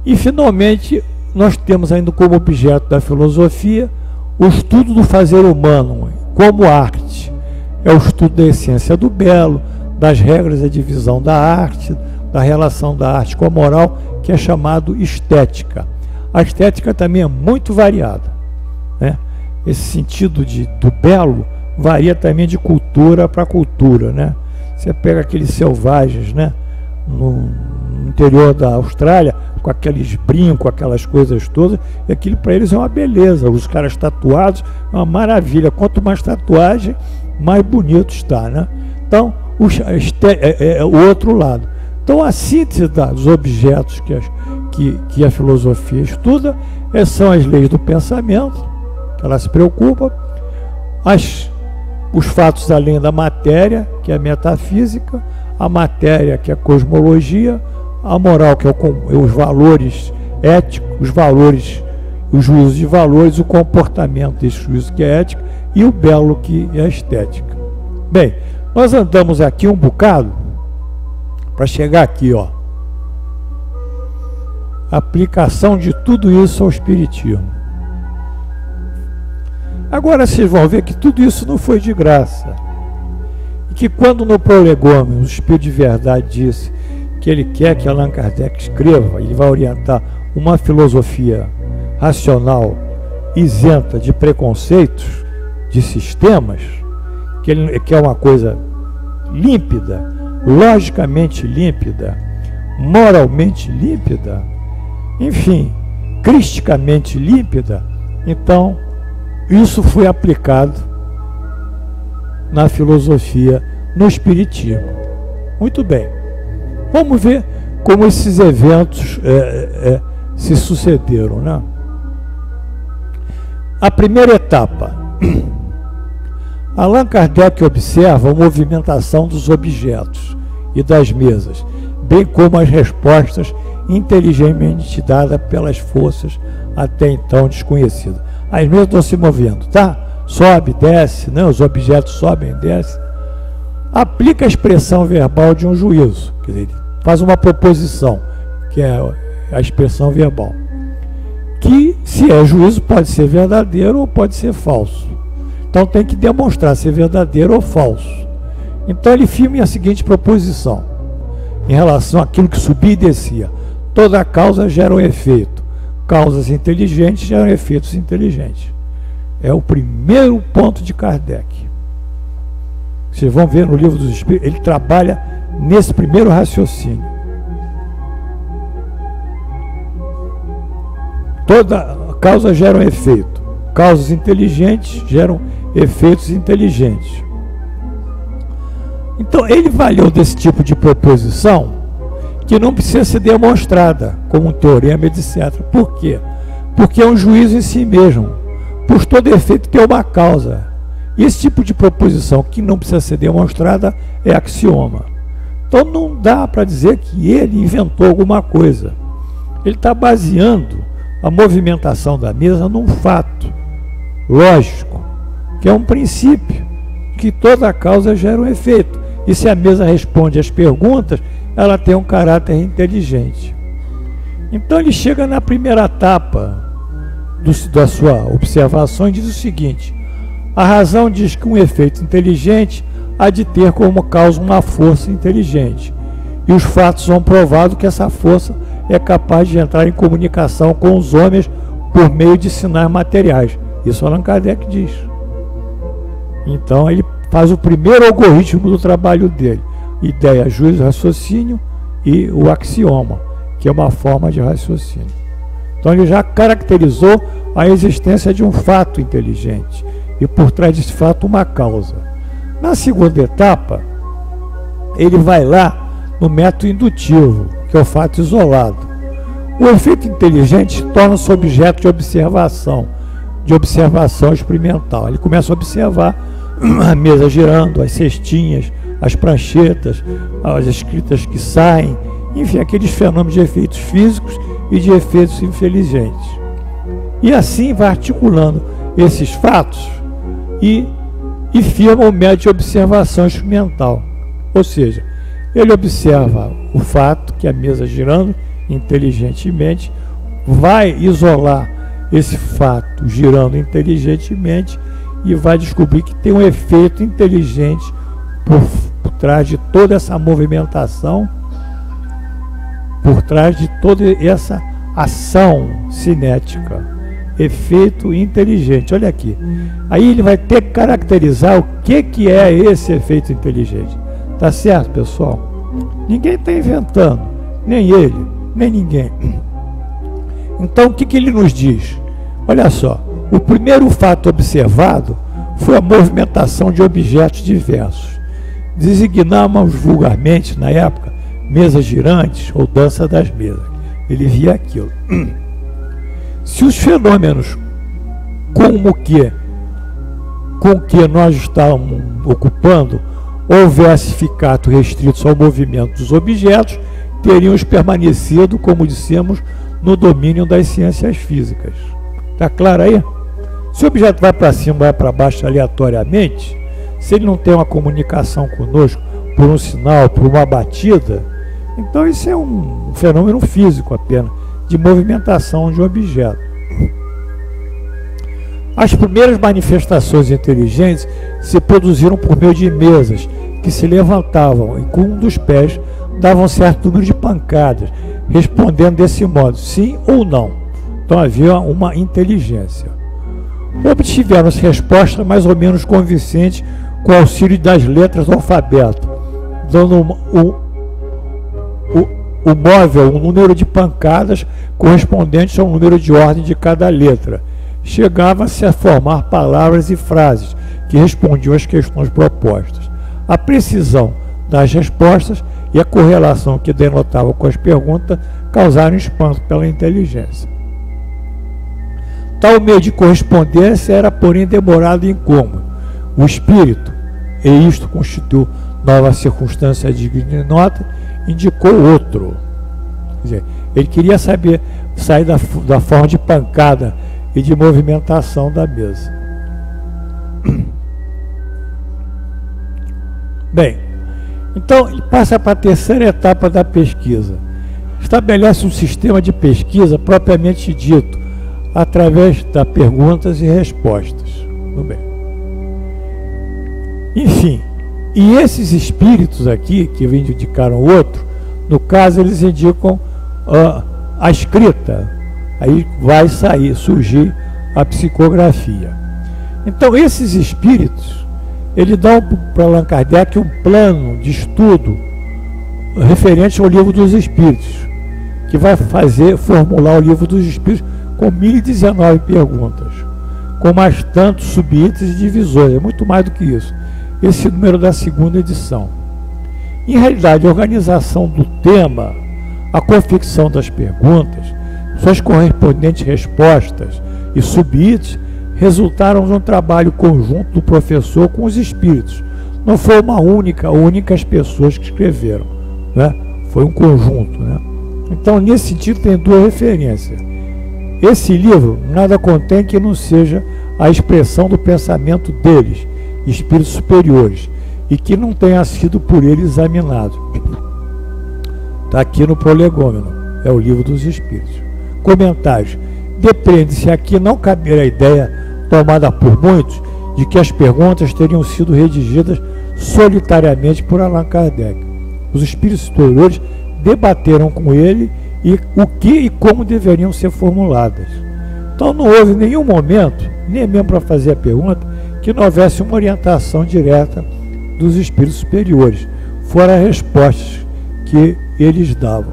E finalmente nós temos ainda como objeto da filosofia o estudo do fazer humano como arte. É o estudo da essência do belo, das regras da divisão da arte, da relação da arte com a moral, que é chamado estética. A estética também é muito variada, né? Esse sentido do belo varia também de cultura para cultura, né? Você pega aqueles selvagens, né, no interior da Austrália, com aqueles brincos, aquelas coisas todas, e aquilo para eles é uma beleza. Os caras tatuados é uma maravilha. Quanto mais tatuagem, mais bonito está, né? Então, o outro lado. Então, a síntese dos objetos que a filosofia estuda são as leis do pensamento, que ela se preocupa, os fatos além da matéria, que é a metafísica, a matéria, que é a cosmologia, a moral, que é os valores éticos, os valores, os juízos de valores, o comportamento desse juízo, que é ética, e o belo, que é a estética. Bem, nós andamos aqui um bocado para chegar aqui, ó. Aplicação de tudo isso ao espiritismo. Agora vocês vão ver que tudo isso não foi de graça. E que quando no Prolegômeno o Espírito de Verdade disse que ele quer que Allan Kardec escreva, ele vai orientar uma filosofia racional, isenta de preconceitos, de sistemas, que é uma coisa límpida, logicamente límpida, moralmente límpida, enfim, cristicamente límpida. Então, isso foi aplicado na filosofia, no espiritismo. Muito bem. Vamos ver como esses eventos se sucederam, né? A primeira etapa. Allan Kardec observa a movimentação dos objetos e das mesas, bem como as respostas inteligentemente dadas pelas forças até então desconhecidas. As mesas estão se movendo, tá? Sobe, desce, né? Os objetos sobem e descem. Aplica a expressão verbal de um juízo, quer dizer, faz uma proposição, que é a expressão verbal, que, se é juízo, pode ser verdadeiro ou pode ser falso. Então tem que demonstrar se é verdadeiro ou falso. Então ele firma a seguinte proposição, em relação àquilo que subia e descia: toda causa gera um efeito, causas inteligentes geram efeitos inteligentes. É o primeiro ponto de Kardec. Vocês vão ver no Livro dos Espíritos, ele trabalha nesse primeiro raciocínio. Toda causa gera um efeito, causas inteligentes geram efeitos inteligentes. Então ele valeu desse tipo de proposição que não precisa ser demonstrada como um teorema, etc. Por quê? Porque é um juízo em si mesmo. Por todo efeito tem uma causa. E esse tipo de proposição que não precisa ser demonstrada é axioma. Então não dá para dizer que ele inventou alguma coisa. Ele está baseando a movimentação da mesa num fato lógico, que é um princípio, que toda causa gera um efeito. E se a mesa responde às perguntas, ela tem um caráter inteligente. Então ele chega na primeira etapa da sua observação e diz o seguinte: a razão diz que um efeito inteligente há de ter como causa uma força inteligente, e os fatos vão provado que essa força é capaz de entrar em comunicação com os homens por meio de sinais materiais. Isso Allan Kardec diz. Então ele faz o primeiro algoritmo do trabalho dele: ideia, juízo, raciocínio e o axioma, que é uma forma de raciocínio. Então ele já caracterizou a existência de um fato inteligente e por trás desse fato uma causa. Na segunda etapa, ele vai lá no método indutivo, que é o fato isolado. O efeito inteligente torna-se objeto de observação experimental. Ele começa a observar a mesa girando, as cestinhas, as pranchetas, as escritas que saem, enfim, aqueles fenômenos de efeitos físicos e de efeitos inteligentes. E assim vai articulando esses fatos e firma o método de observação experimental. Ou seja, ele observa o fato que a mesa girando inteligentemente, vai isolar esse fato girando inteligentemente e vai descobrir que tem um efeito inteligente por trás de toda essa movimentação, por trás de toda essa ação cinética, efeito inteligente. Olha aqui, aí ele vai ter que caracterizar o que é esse efeito inteligente. Tá certo, pessoal? Ninguém está inventando, nem ele, nem ninguém. Então o que ele nos diz? Olha só, o primeiro fato observado foi a movimentação de objetos diversos. Designávamos vulgarmente, na época, mesas girantes ou dança das mesas. Ele via aquilo. Se os fenômenos com que nós estávamos ocupando houvesse ficado restritos ao movimento dos objetos, teriam permanecido, como dissemos, no domínio das ciências físicas. Está claro aí? Se o objeto vai para cima, vai para baixo aleatoriamente, se ele não tem uma comunicação conosco por um sinal, por uma batida, então isso é um fenômeno físico apenas, de movimentação de um objeto. As primeiras manifestações inteligentes se produziram por meio de mesas que se levantavam e com um dos pés davam certo número de pancadas, respondendo desse modo, sim ou não. Então havia uma inteligência. Obtiveram-se respostas mais ou menos convincentes com o auxílio das letras do alfabeto, dando o móvel um número de pancadas correspondente ao número de ordem de cada letra. Chegava-se a formar palavras e frases que respondiam às questões propostas. A precisão das respostas e a correlação que denotava com as perguntas causaram espanto pela inteligência. Tal meio de correspondência era, porém, demorado e incômodo. O espírito, e isto constituiu nova circunstância digna de nota, indicou outro. Quer dizer, ele queria saber, sair da forma de pancada e de movimentação da mesa. Bem, então ele passa para a terceira etapa da pesquisa. Estabelece um sistema de pesquisa propriamente dito, através das perguntas e respostas. Tudo bem. Enfim, e esses espíritos aqui, que indicaram outro, no caso eles indicam a escrita. Aí vai surgir a psicografia. Então esses espíritos, ele dá para Allan Kardec um plano de estudo referente ao livro dos espíritos, que vai formular o livro dos espíritos com 1019 perguntas, com mais tantos subitens e divisões, é muito mais do que isso. Esse número da segunda edição. Em realidade, a organização do tema, a confecção das perguntas, suas correspondentes respostas e subitens resultaram de um trabalho conjunto do professor com os espíritos. Não foi uma únicas pessoas que escreveram, né? Foi um conjunto, né? Então, nesse sentido, tem duas referências. Esse livro nada contém que não seja a expressão do pensamento deles, espíritos superiores, e que não tenha sido por ele examinado. Está aqui no Prolegômeno, é o Livro dos Espíritos. Comentários. Depende-se aqui não caber a ideia, tomada por muitos, de que as perguntas teriam sido redigidas solitariamente por Allan Kardec. Os espíritos superiores debateram com ele o que e como deveriam ser formuladas. Então não houve nenhum momento, nem mesmo para fazer a pergunta, que não houvesse uma orientação direta dos espíritos superiores, fora as respostas que eles davam.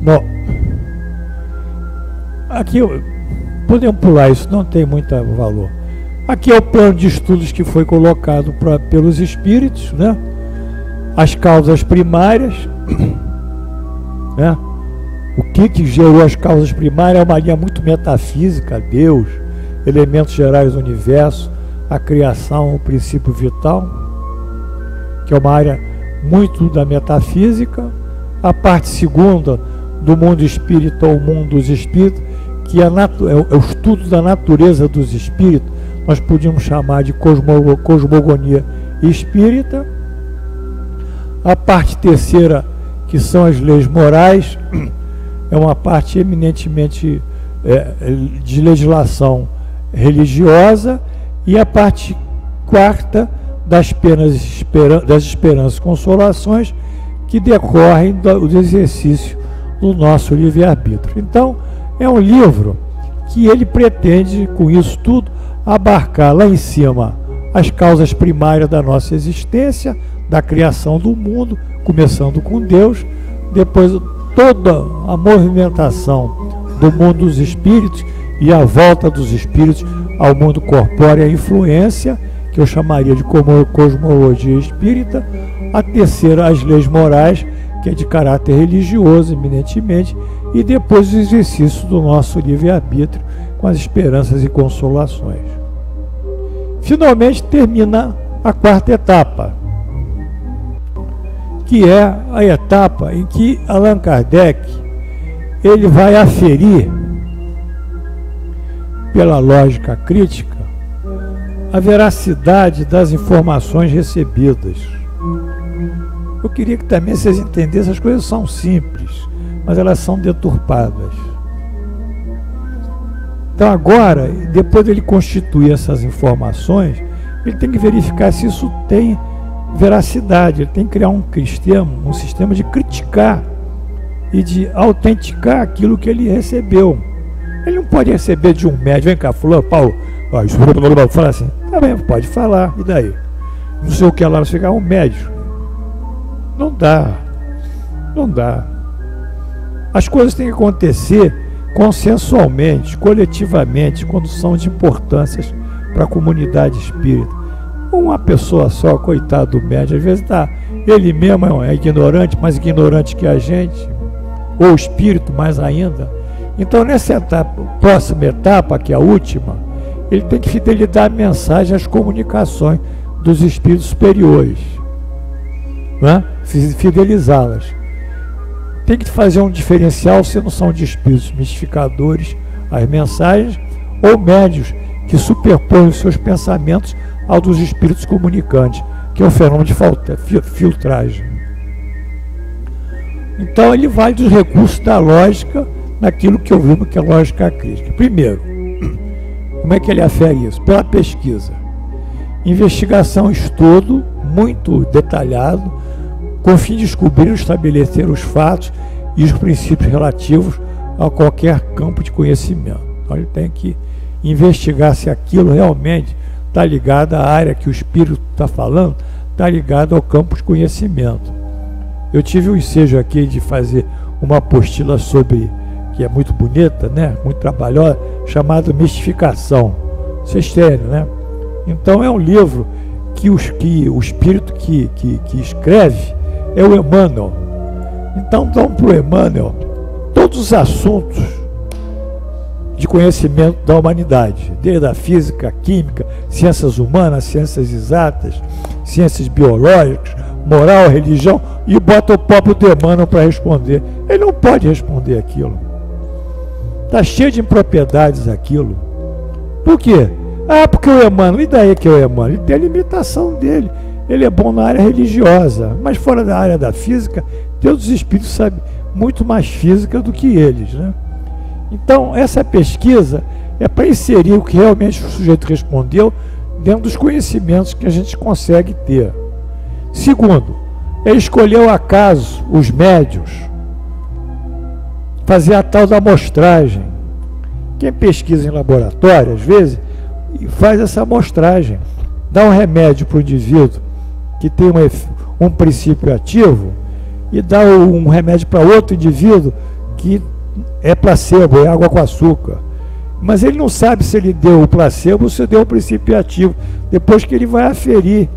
Bom, aqui podemos pular isso, não tem muito valor. Aqui é o plano de estudos que foi colocado pelos espíritos, né? As causas primárias, né? O que gerou as causas primárias é uma linha muito metafísica, Deus, elementos gerais do universo, a criação, o princípio vital, que é uma área muito da metafísica. A parte segunda, do mundo espírita ou mundo dos espíritos, que é o estudo da natureza dos espíritos, nós podíamos chamar de cosmogonia espírita. A parte terceira, que são as leis morais, é uma parte eminentemente de legislação religiosa, e a parte quarta, das esperanças e consolações, que decorrem do exercício do nosso livre-arbítrio. Então, é um livro que ele pretende, com isso tudo, abarcar lá em cima as causas primárias da nossa existência, da criação do mundo, começando com Deus, depois toda a movimentação do mundo dos espíritos e a volta dos espíritos ao mundo corpóreo, a influência, que eu chamaria de cosmologia espírita. A terceira, as leis morais, que é de caráter religioso, eminentemente, e depois o exercício do nosso livre-arbítrio com as esperanças e consolações. Finalmente termina a quarta etapa, que é a etapa em que Allan Kardec ele vai aferir, pela lógica crítica, a veracidade das informações recebidas. Eu queria que também vocês entendessem, as coisas são simples, mas elas são deturpadas. Então agora, depois dele constituir essas informações, ele tem que verificar se isso tem veracidade, ele tem que criar um sistema de criticar e de autenticar aquilo que ele recebeu. Ele não pode receber de um médium, vem cá, fulano, Paulo, isso, fala assim, tá bem, pode falar, e daí? Não sei o que lá, você ficar um médium. Não dá, não dá. As coisas têm que acontecer consensualmente, coletivamente, quando são de importâncias para a comunidade espírita. Uma pessoa só, coitado do médium, às vezes ele mesmo é ignorante, mais ignorante que a gente, ou o espírito mais ainda. Então nessa etapa, próxima etapa, que é a última, ele tem que fidelizar a mensagem às comunicações dos espíritos superiores, né? Fidelizá-las. Tem que fazer um diferencial se não são de espíritos mistificadores as mensagens, ou médios que superpõem os seus pensamentos ao dos espíritos comunicantes, que é um fenômeno de filtragem. Então ele vai dos recursos da lógica naquilo que eu vi que é a lógica crítica. Primeiro, como é que ele afere isso? Pela pesquisa. Investigação, estudo muito detalhado, com o fim de descobrir ou estabelecer os fatos e os princípios relativos a qualquer campo de conhecimento. Então ele tem que investigar se aquilo realmente está ligado à área que o espírito está falando, está ligado ao campo de conhecimento. Eu tive o ensejo aqui de fazer uma apostila sobre, que é muito bonita, né, muito trabalhosa, chamada Mistificação. Vocês têm, né? Então é um livro que o espírito que escreve é o Emmanuel. Então dão para o Emmanuel todos os assuntos de conhecimento da humanidade, desde a física, a química, ciências humanas, ciências exatas, ciências biológicas, moral, religião, e bota o próprio Emmanuel para responder. Ele não pode responder aquilo. Está cheio de impropriedades aquilo. Por quê? Ah, porque o Emmanuel, e daí que o Emmanuel? Ele tem a limitação dele. Ele é bom na área religiosa, mas fora da área da física, Deus dos Espíritos sabe muito mais física do que eles, né? Então, essa pesquisa é para inserir o que realmente o sujeito respondeu dentro dos conhecimentos que a gente consegue ter. Segundo, é escolher o acaso, os médios, fazer a tal da amostragem. Quem pesquisa em laboratório, às vezes, faz essa amostragem, dá um remédio para o indivíduo que tem um princípio ativo e dá um remédio para outro indivíduo que é placebo, é água com açúcar. Mas ele não sabe se ele deu o placebo ou se deu o princípio ativo. Depois que ele vai aferir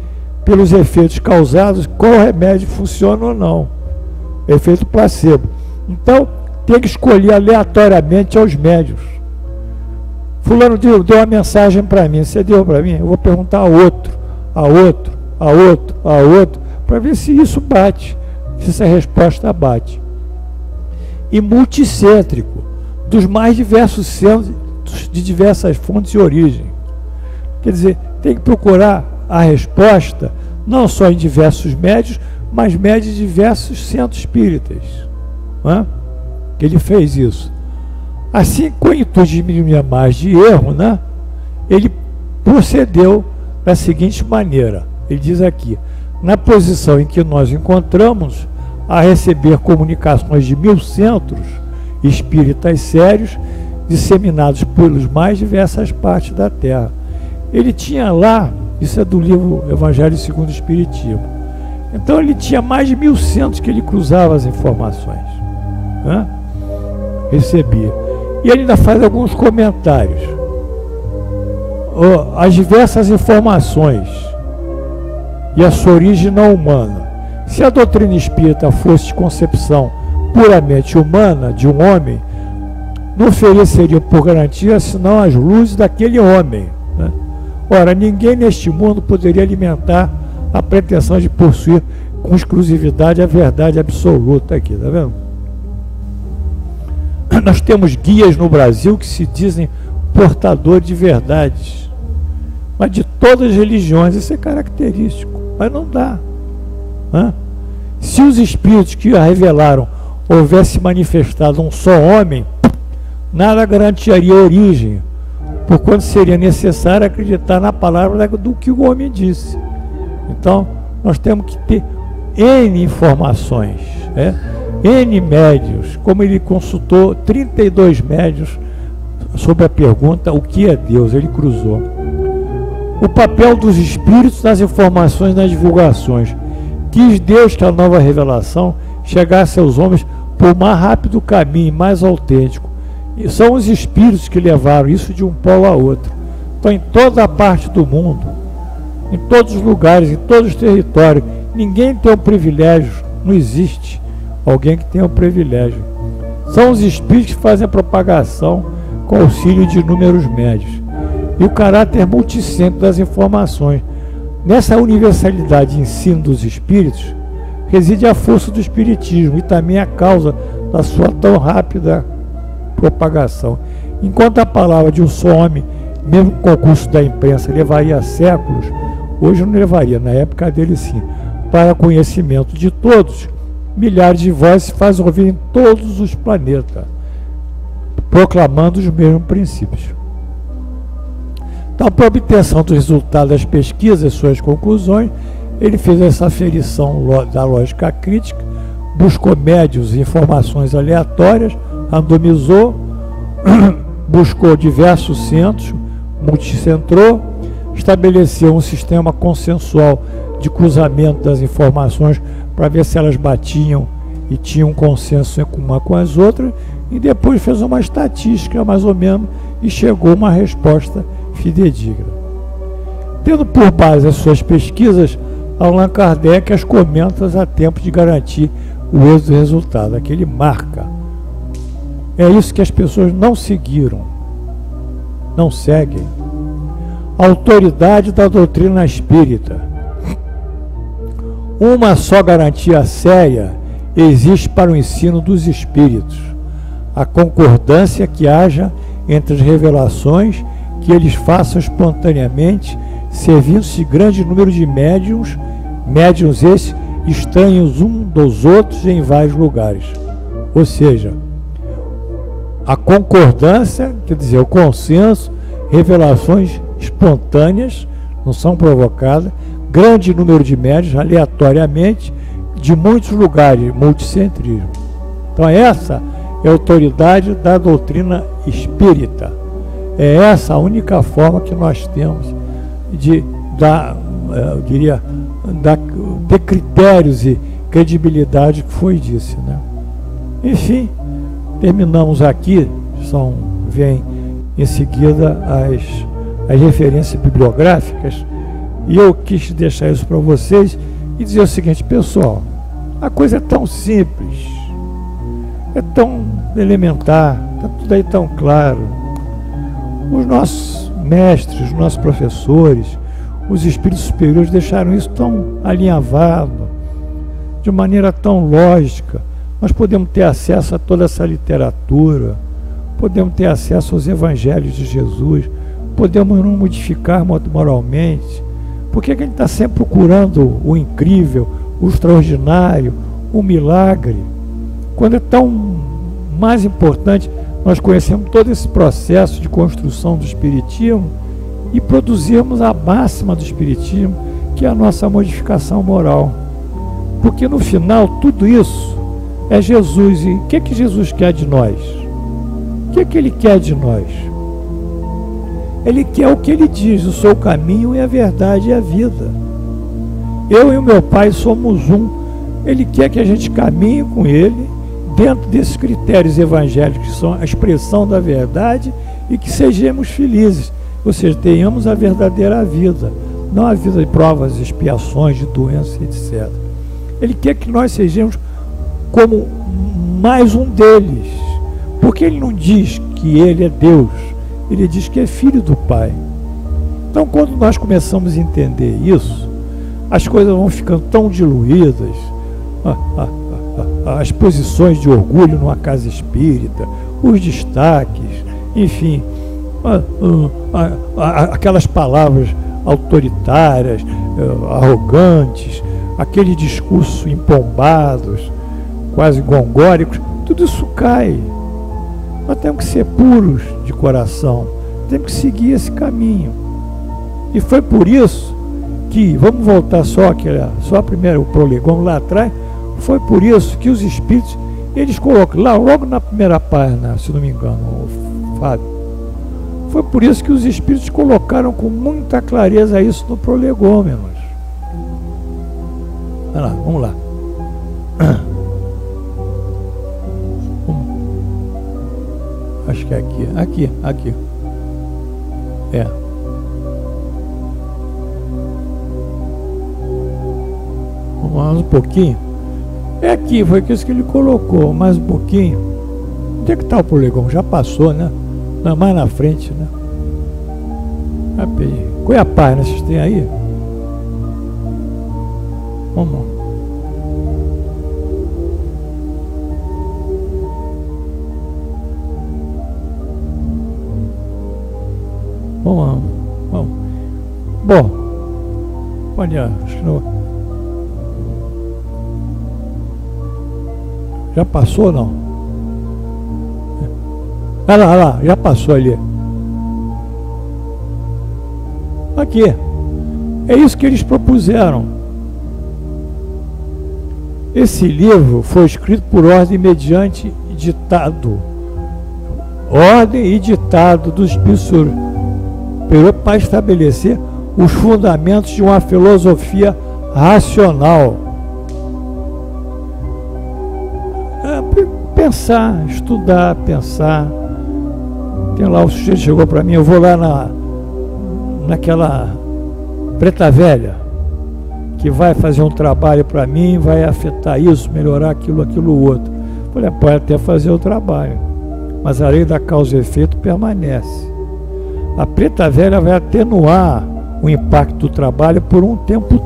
pelos efeitos causados qual remédio funciona ou não. Efeito placebo. Então, tem que escolher aleatoriamente aos médios. Fulano deu uma mensagem para mim, você deu para mim? Eu vou perguntar a outro, para ver se isso bate, se essa resposta bate. E multicêntrico, dos mais diversos centros, de diversas fontes e origem. Quer dizer, tem que procurar a resposta, não só em diversos médios, mas médios de diversos centros espíritas. Não é? Que ele fez isso. Assim, com o intuito de diminuir mais de erro, né, ele procedeu da seguinte maneira. Ele diz aqui: na posição em que nós encontramos a receber comunicações de 1000 centros espíritas sérios, disseminados pelas mais diversas partes da Terra. Ele tinha lá, isso é do livro Evangelho segundo o Espiritismo, então ele tinha mais de 1000 centros que ele cruzava as informações, né? Recebia. E ele ainda faz alguns comentários. As diversas informações e a sua origem não humana. Se a doutrina espírita fosse de concepção puramente humana de um homem, não ofereceria por garantia senão as luzes daquele homem, né? Ora, ninguém neste mundo poderia alimentar a pretensão de possuir com exclusividade a verdade absoluta aqui, tá vendo? Nós temos guias no Brasil que se dizem portadores de verdades, mas de todas as religiões isso é característico, mas não dá, né? Se os espíritos que a revelaram houvesse manifestado um só homem, nada garantiria a origem, porquanto seria necessário acreditar na palavra do que o homem disse. Então, nós temos que ter N informações, N médios, como ele consultou 32 médios sobre a pergunta: o que é Deus? Ele cruzou. O papel dos espíritos nas informações, nas divulgações. Quis Deus que a nova revelação chegasse aos homens por mais rápido caminho, mais autêntico. E são os espíritos que levaram isso de um polo a outro. Então, em toda a parte do mundo, em todos os lugares, em todos os territórios, ninguém tem o privilégio, não existe alguém que tenha o privilégio. São os espíritos que fazem a propagação com auxílio de inúmeros médios. E o caráter multicêntrico das informações. Nessa universalidade de ensino dos espíritos reside a força do espiritismo e também a causa da sua tão rápida propagação. Enquanto a palavra de um só homem, mesmo com o concurso da imprensa, levaria séculos, hoje não levaria, na época dele sim. Para conhecimento de todos, milhares de vozes se fazem ouvir em todos os planetas, proclamando os mesmos princípios. Então, para obtenção do resultado das pesquisas e suas conclusões, ele fez essa aferição da lógica crítica, buscou médios e informações aleatórias, randomizou, buscou diversos centros, multicentrou, estabeleceu um sistema consensual de cruzamento das informações para ver se elas batiam e tinham um consenso uma com as outras, e depois fez uma estatística mais ou menos e chegou a uma resposta fidedigna. Tendo por base as suas pesquisas, Allan Kardec as comenta a tempo de garantir o êxito do resultado, aquele marca. É isso que as pessoas não seguiram, não seguem. A autoridade da doutrina espírita. Uma só garantia séria existe para o ensino dos espíritos: a concordância que haja entre as revelações, que eles façam espontaneamente, servindo-se de grande número de médiuns esses estranhos um dos outros em vários lugares. Ou seja, a concordância, quer dizer, o consenso, revelações espontâneas, não são provocadas, grande número de médiuns, aleatoriamente, de muitos lugares, multicentrismo. Então essa é a autoridade da doutrina espírita. É essa a única forma que nós temos de dar, eu diria, ter critérios e credibilidade, que foi disso, né? Enfim, terminamos aqui. Vem em seguida as referências bibliográficas, e eu quis deixar isso para vocês e dizer o seguinte: pessoal, a coisa é tão simples, é tão elementar, está tudo aí tão claro. Os nossos mestres, os nossos professores, os espíritos superiores deixaram isso tão alinhavado, de maneira tão lógica. Nós podemos ter acesso a toda essa literatura, podemos ter acesso aos evangelhos de Jesus, podemos não modificar moralmente. Por que a gente está sempre procurando o incrível, o extraordinário, o milagre, quando é tão mais importante nós conhecemos todo esse processo de construção do Espiritismo e produzirmos a máxima do Espiritismo, que é a nossa modificação moral? Porque no final tudo isso é Jesus. E o que Jesus quer de nós? O que Ele quer de nós? Ele quer o que Ele diz: eu sou o caminho e a verdade e a vida. Eu e o meu Pai somos um. Ele quer que a gente caminhe com Ele dentro desses critérios evangélicos, que são a expressão da verdade, e que sejamos felizes, ou seja, tenhamos a verdadeira vida, não a vida de provas, expiações, de doenças, etc. Ele quer que nós sejamos como mais um deles, porque Ele não diz que Ele é Deus, Ele diz que é Filho do Pai. Então, quando nós começamos a entender isso, as coisas vão ficando tão diluídas, as posições de orgulho numa casa espírita, os destaques, enfim, aquelas palavras autoritárias, arrogantes, aquele discurso empombados, quase gongóricos, tudo isso cai. Nós temos que ser puros de coração, temos que seguir esse caminho. E foi por isso que, vamos voltar só primeiro o prolegômeno lá atrás, foi por isso que os espíritos, eles colocam, lá logo na primeira página, se não me engano, Fábio, foi por isso que os espíritos colocaram com muita clareza isso no prolegômenos. Olha lá, vamos lá. Acho que é aqui. É. Vamos lá um pouquinho. É aqui, foi isso que ele colocou, mais um pouquinho. Onde é que está o prolegômeno? Já passou, né? Não, mais na frente, né? Qual é a página? Vocês têm aí? Vamos. Vamos. Bom, olha, acho que não. Já passou ou não? Olha lá, já passou ali. Aqui. É isso que eles propuseram. Esse livro foi escrito por ordem mediante ditado. Ordem e ditado do Espírito Superior para estabelecer os fundamentos de uma filosofia racional. Pensar, estudar, pensar. Tem lá, o sujeito chegou para mim, eu vou lá naquela preta velha, que vai fazer um trabalho para mim, vai afetar isso, melhorar aquilo, outro. Falei, pode até fazer o trabalho, mas a lei da causa e efeito permanece. A preta velha vai atenuar o impacto do trabalho por um tempo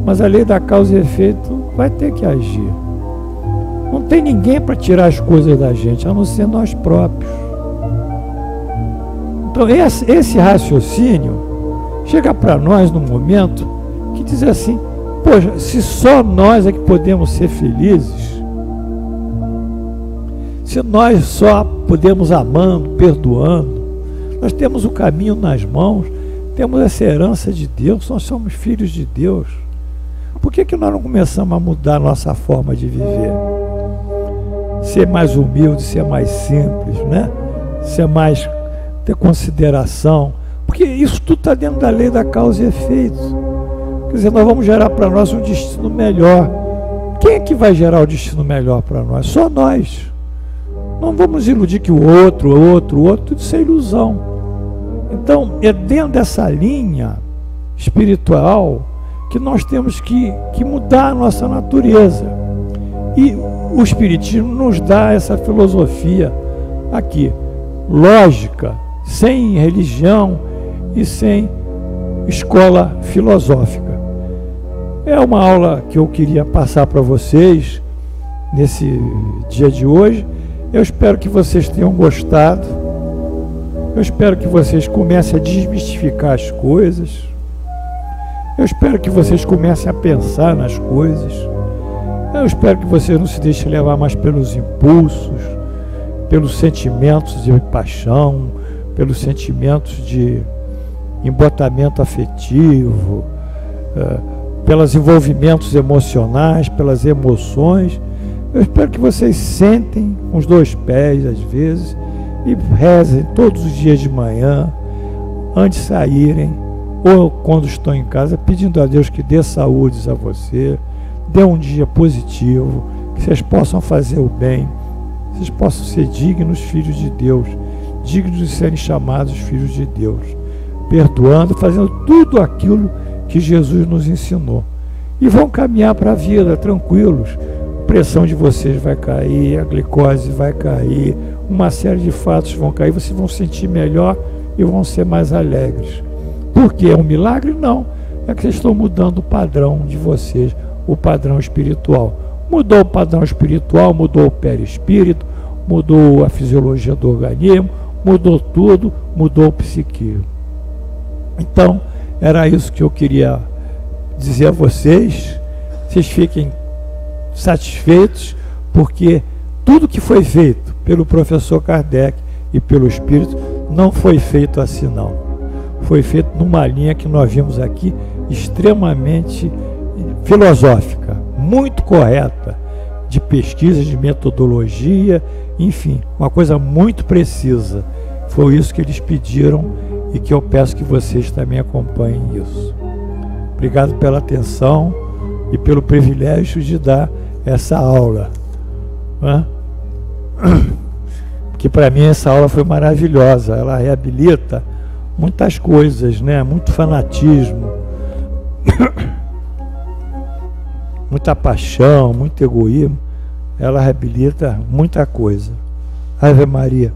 mas a lei da causa e efeito vai ter que agir. Não tem ninguém para tirar as coisas da gente, a não ser nós próprios. Então esse raciocínio chega para nós num momento que diz assim, poxa, se só nós é que podemos ser felizes, se nós só podemos amando, perdoando, nós temos o caminho nas mãos, temos essa herança de Deus, nós somos filhos de Deus. Por que nós não começamos a mudar a nossa forma de viver? Ser mais humilde, ser mais simples, né? Ser mais, ter consideração, porque isso tudo está dentro da lei da causa e efeito. Quer dizer, nós vamos gerar para nós um destino melhor. Quem é que vai gerar o destino melhor para nós? Só nós. Não vamos iludir que o outro, tudo isso é ilusão. Então, é dentro dessa linha espiritual que nós temos que mudar a nossa natureza. E o Espiritismo nos dá essa filosofia aqui, lógica, sem religião e sem escola filosófica. É uma aula que eu queria passar para vocês nesse dia de hoje. Eu espero que vocês tenham gostado. Eu espero que vocês comecem a desmistificar as coisas. Eu espero que vocês comecem a pensar nas coisas. Eu espero que vocês não se deixem levar mais pelos impulsos, pelos sentimentos de paixão, pelos sentimentos de embotamento afetivo, pelos envolvimentos emocionais, pelas emoções. Eu espero que vocês sentem com os dois pés, às vezes, e rezem todos os dias de manhã, antes de saírem, ou quando estão em casa, pedindo a Deus que dê saúde a você, dê um dia positivo, que vocês possam fazer o bem, que vocês possam ser dignos filhos de Deus, dignos de serem chamados filhos de Deus, perdoando, fazendo tudo aquilo que Jesus nos ensinou. E vão caminhar para a vida tranquilos. A pressão de vocês vai cair, a glicose vai cair, uma série de fatos vão cair, vocês vão se sentir melhor e vão ser mais alegres. Por quê? É um milagre? Não. É que vocês estão mudando o padrão de vocês, o padrão espiritual. Mudou o padrão espiritual, mudou o perispírito, mudou a fisiologia do organismo, mudou tudo, mudou o psiquismo. Então, era isso que eu queria dizer a vocês. Vocês fiquem satisfeitos, porque tudo que foi feito pelo professor Kardec e pelo Espírito não foi feito assim não. Foi feito numa linha que nós vimos aqui, extremamente filosófica, muito correta, de pesquisa, de metodologia, enfim, uma coisa muito precisa. Foi isso que eles pediram e que eu peço que vocês também acompanhem isso. Obrigado pela atenção e pelo privilégio de dar essa aula, né? Porque para mim essa aula foi maravilhosa. Ela reabilita muitas coisas, né? Muito fanatismo, muita paixão, muito egoísmo. Ela reabilita muita coisa. Ave Maria.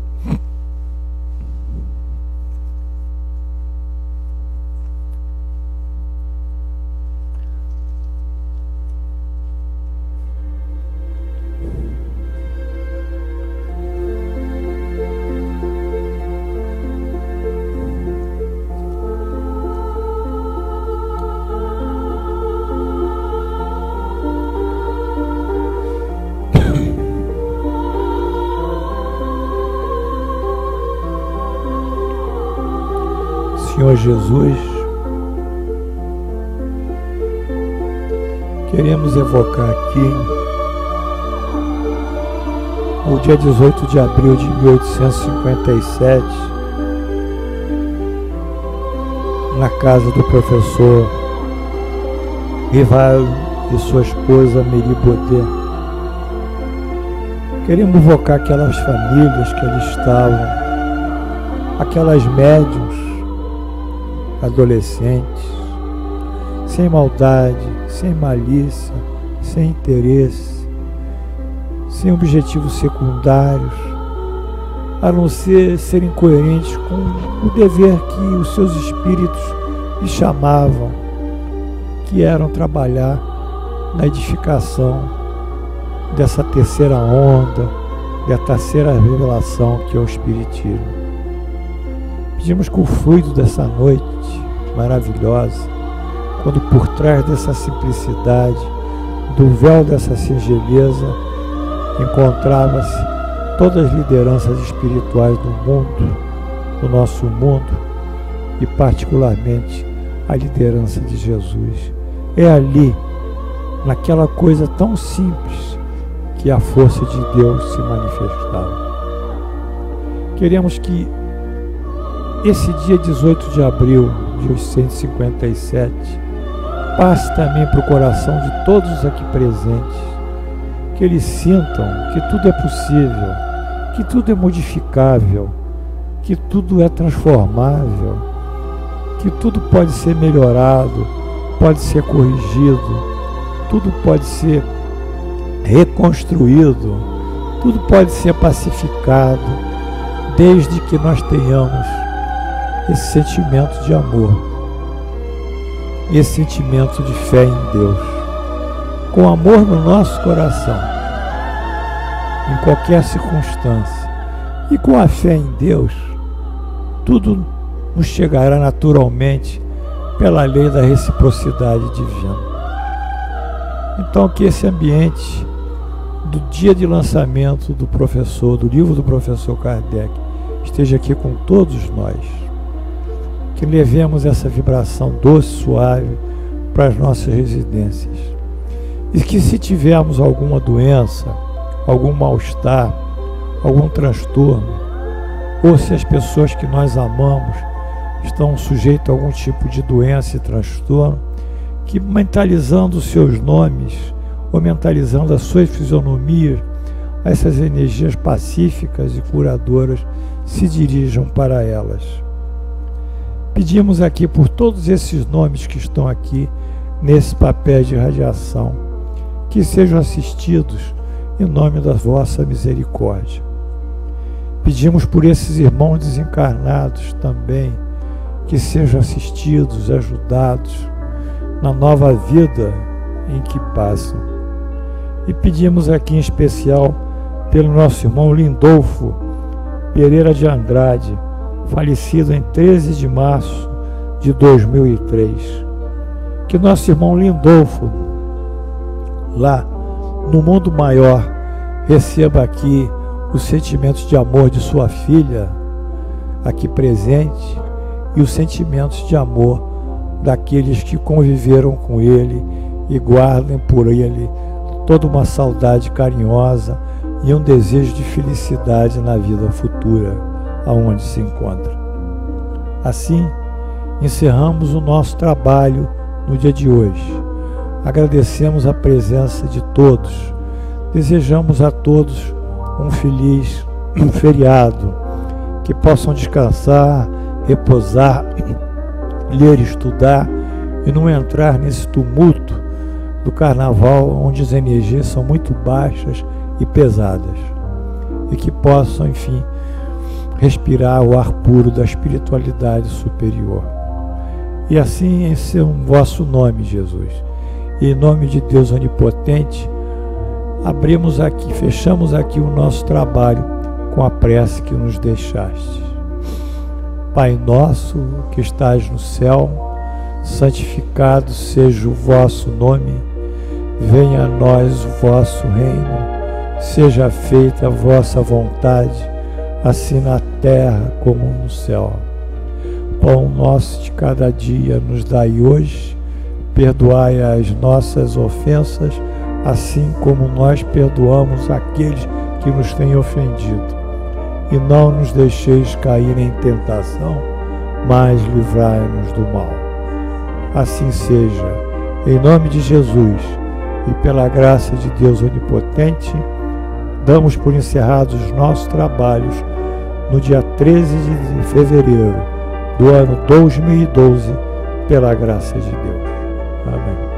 Senhor Jesus, queremos evocar aqui o dia 18 de abril de 1857, na casa do professor Rival e sua esposa Meri Baudet. Queremos evocar aquelas famílias que ali estavam, aquelas médiuns, adolescentes, sem maldade, sem malícia, sem interesse, sem objetivos secundários, a não ser serem coerentes com o dever que os seus espíritos lhes chamavam, que eram trabalhar na edificação dessa terceira onda, da terceira revelação que é o Espiritismo. Pedimos que o fluido dessa noite maravilhosa, quando por trás dessa simplicidade, do véu dessa singeleza, encontrava-se todas as lideranças espirituais do mundo, do nosso mundo, e particularmente a liderança de Jesus. É ali, naquela coisa tão simples, que a força de Deus se manifestava. Queremos que esse dia 18 de abril de 1857 passe também para o coração de todos aqui presentes, que eles sintam que tudo é possível, que tudo é modificável, que tudo é transformável, que tudo pode ser melhorado, pode ser corrigido, tudo pode ser reconstruído, tudo pode ser pacificado, desde que nós tenhamos esse sentimento de amor, esse sentimento de fé em Deus, com amor no nosso coração, em qualquer circunstância, e com a fé em Deus, tudo nos chegará naturalmente pela lei da reciprocidade divina. Então, que esse ambiente do dia de lançamento do livro do professor Kardec, esteja aqui com todos nós, que levemos essa vibração doce, suave para as nossas residências, e que se tivermos alguma doença, algum mal-estar, algum transtorno, ou se as pessoas que nós amamos estão sujeitas a algum tipo de doença e transtorno, que mentalizando os seus nomes, ou mentalizando as suas fisionomias, essas energias pacíficas e curadoras se dirijam para elas. Pedimos aqui por todos esses nomes que estão aqui nesse papel de radiação, que sejam assistidos em nome da vossa misericórdia. Pedimos por esses irmãos desencarnados também, que sejam assistidos, ajudados na nova vida em que passam. E pedimos aqui em especial pelo nosso irmão Lindolfo Pereira de Andrade, falecido em 13 de março de 2003. Que nosso irmão Lindolfo, lá no mundo maior, receba aqui os sentimentos de amor de sua filha, aqui presente, e os sentimentos de amor daqueles que conviveram com ele e guardem por ele toda uma saudade carinhosa e um desejo de felicidade na vida futura, aonde se encontra. Assim, encerramos o nosso trabalho no dia de hoje. Agradecemos a presença de todos. Desejamos a todos um feliz feriado, que possam descansar, repousar, ler, estudar e não entrar nesse tumulto do carnaval, onde as energias são muito baixas e pesadas, e que possam, enfim, respirar o ar puro da espiritualidade superior. E assim, em seu vosso nome, Jesus, e em nome de Deus onipotente, abrimos aqui, fechamos aqui o nosso trabalho com a prece que nos deixaste. Pai nosso que estás no céu, santificado seja o vosso nome, venha a nós o vosso reino, seja feita a vossa vontade, assim na terra como no céu. Pão nosso de cada dia nos dai hoje, perdoai as nossas ofensas, assim como nós perdoamos aqueles que nos têm ofendido. E não nos deixeis cair em tentação, mas livrai-nos do mal. Assim seja, em nome de Jesus e pela graça de Deus onipotente, damos por encerrados os nossos trabalhos no dia 13 de fevereiro do ano 2012, pela graça de Deus. Amém.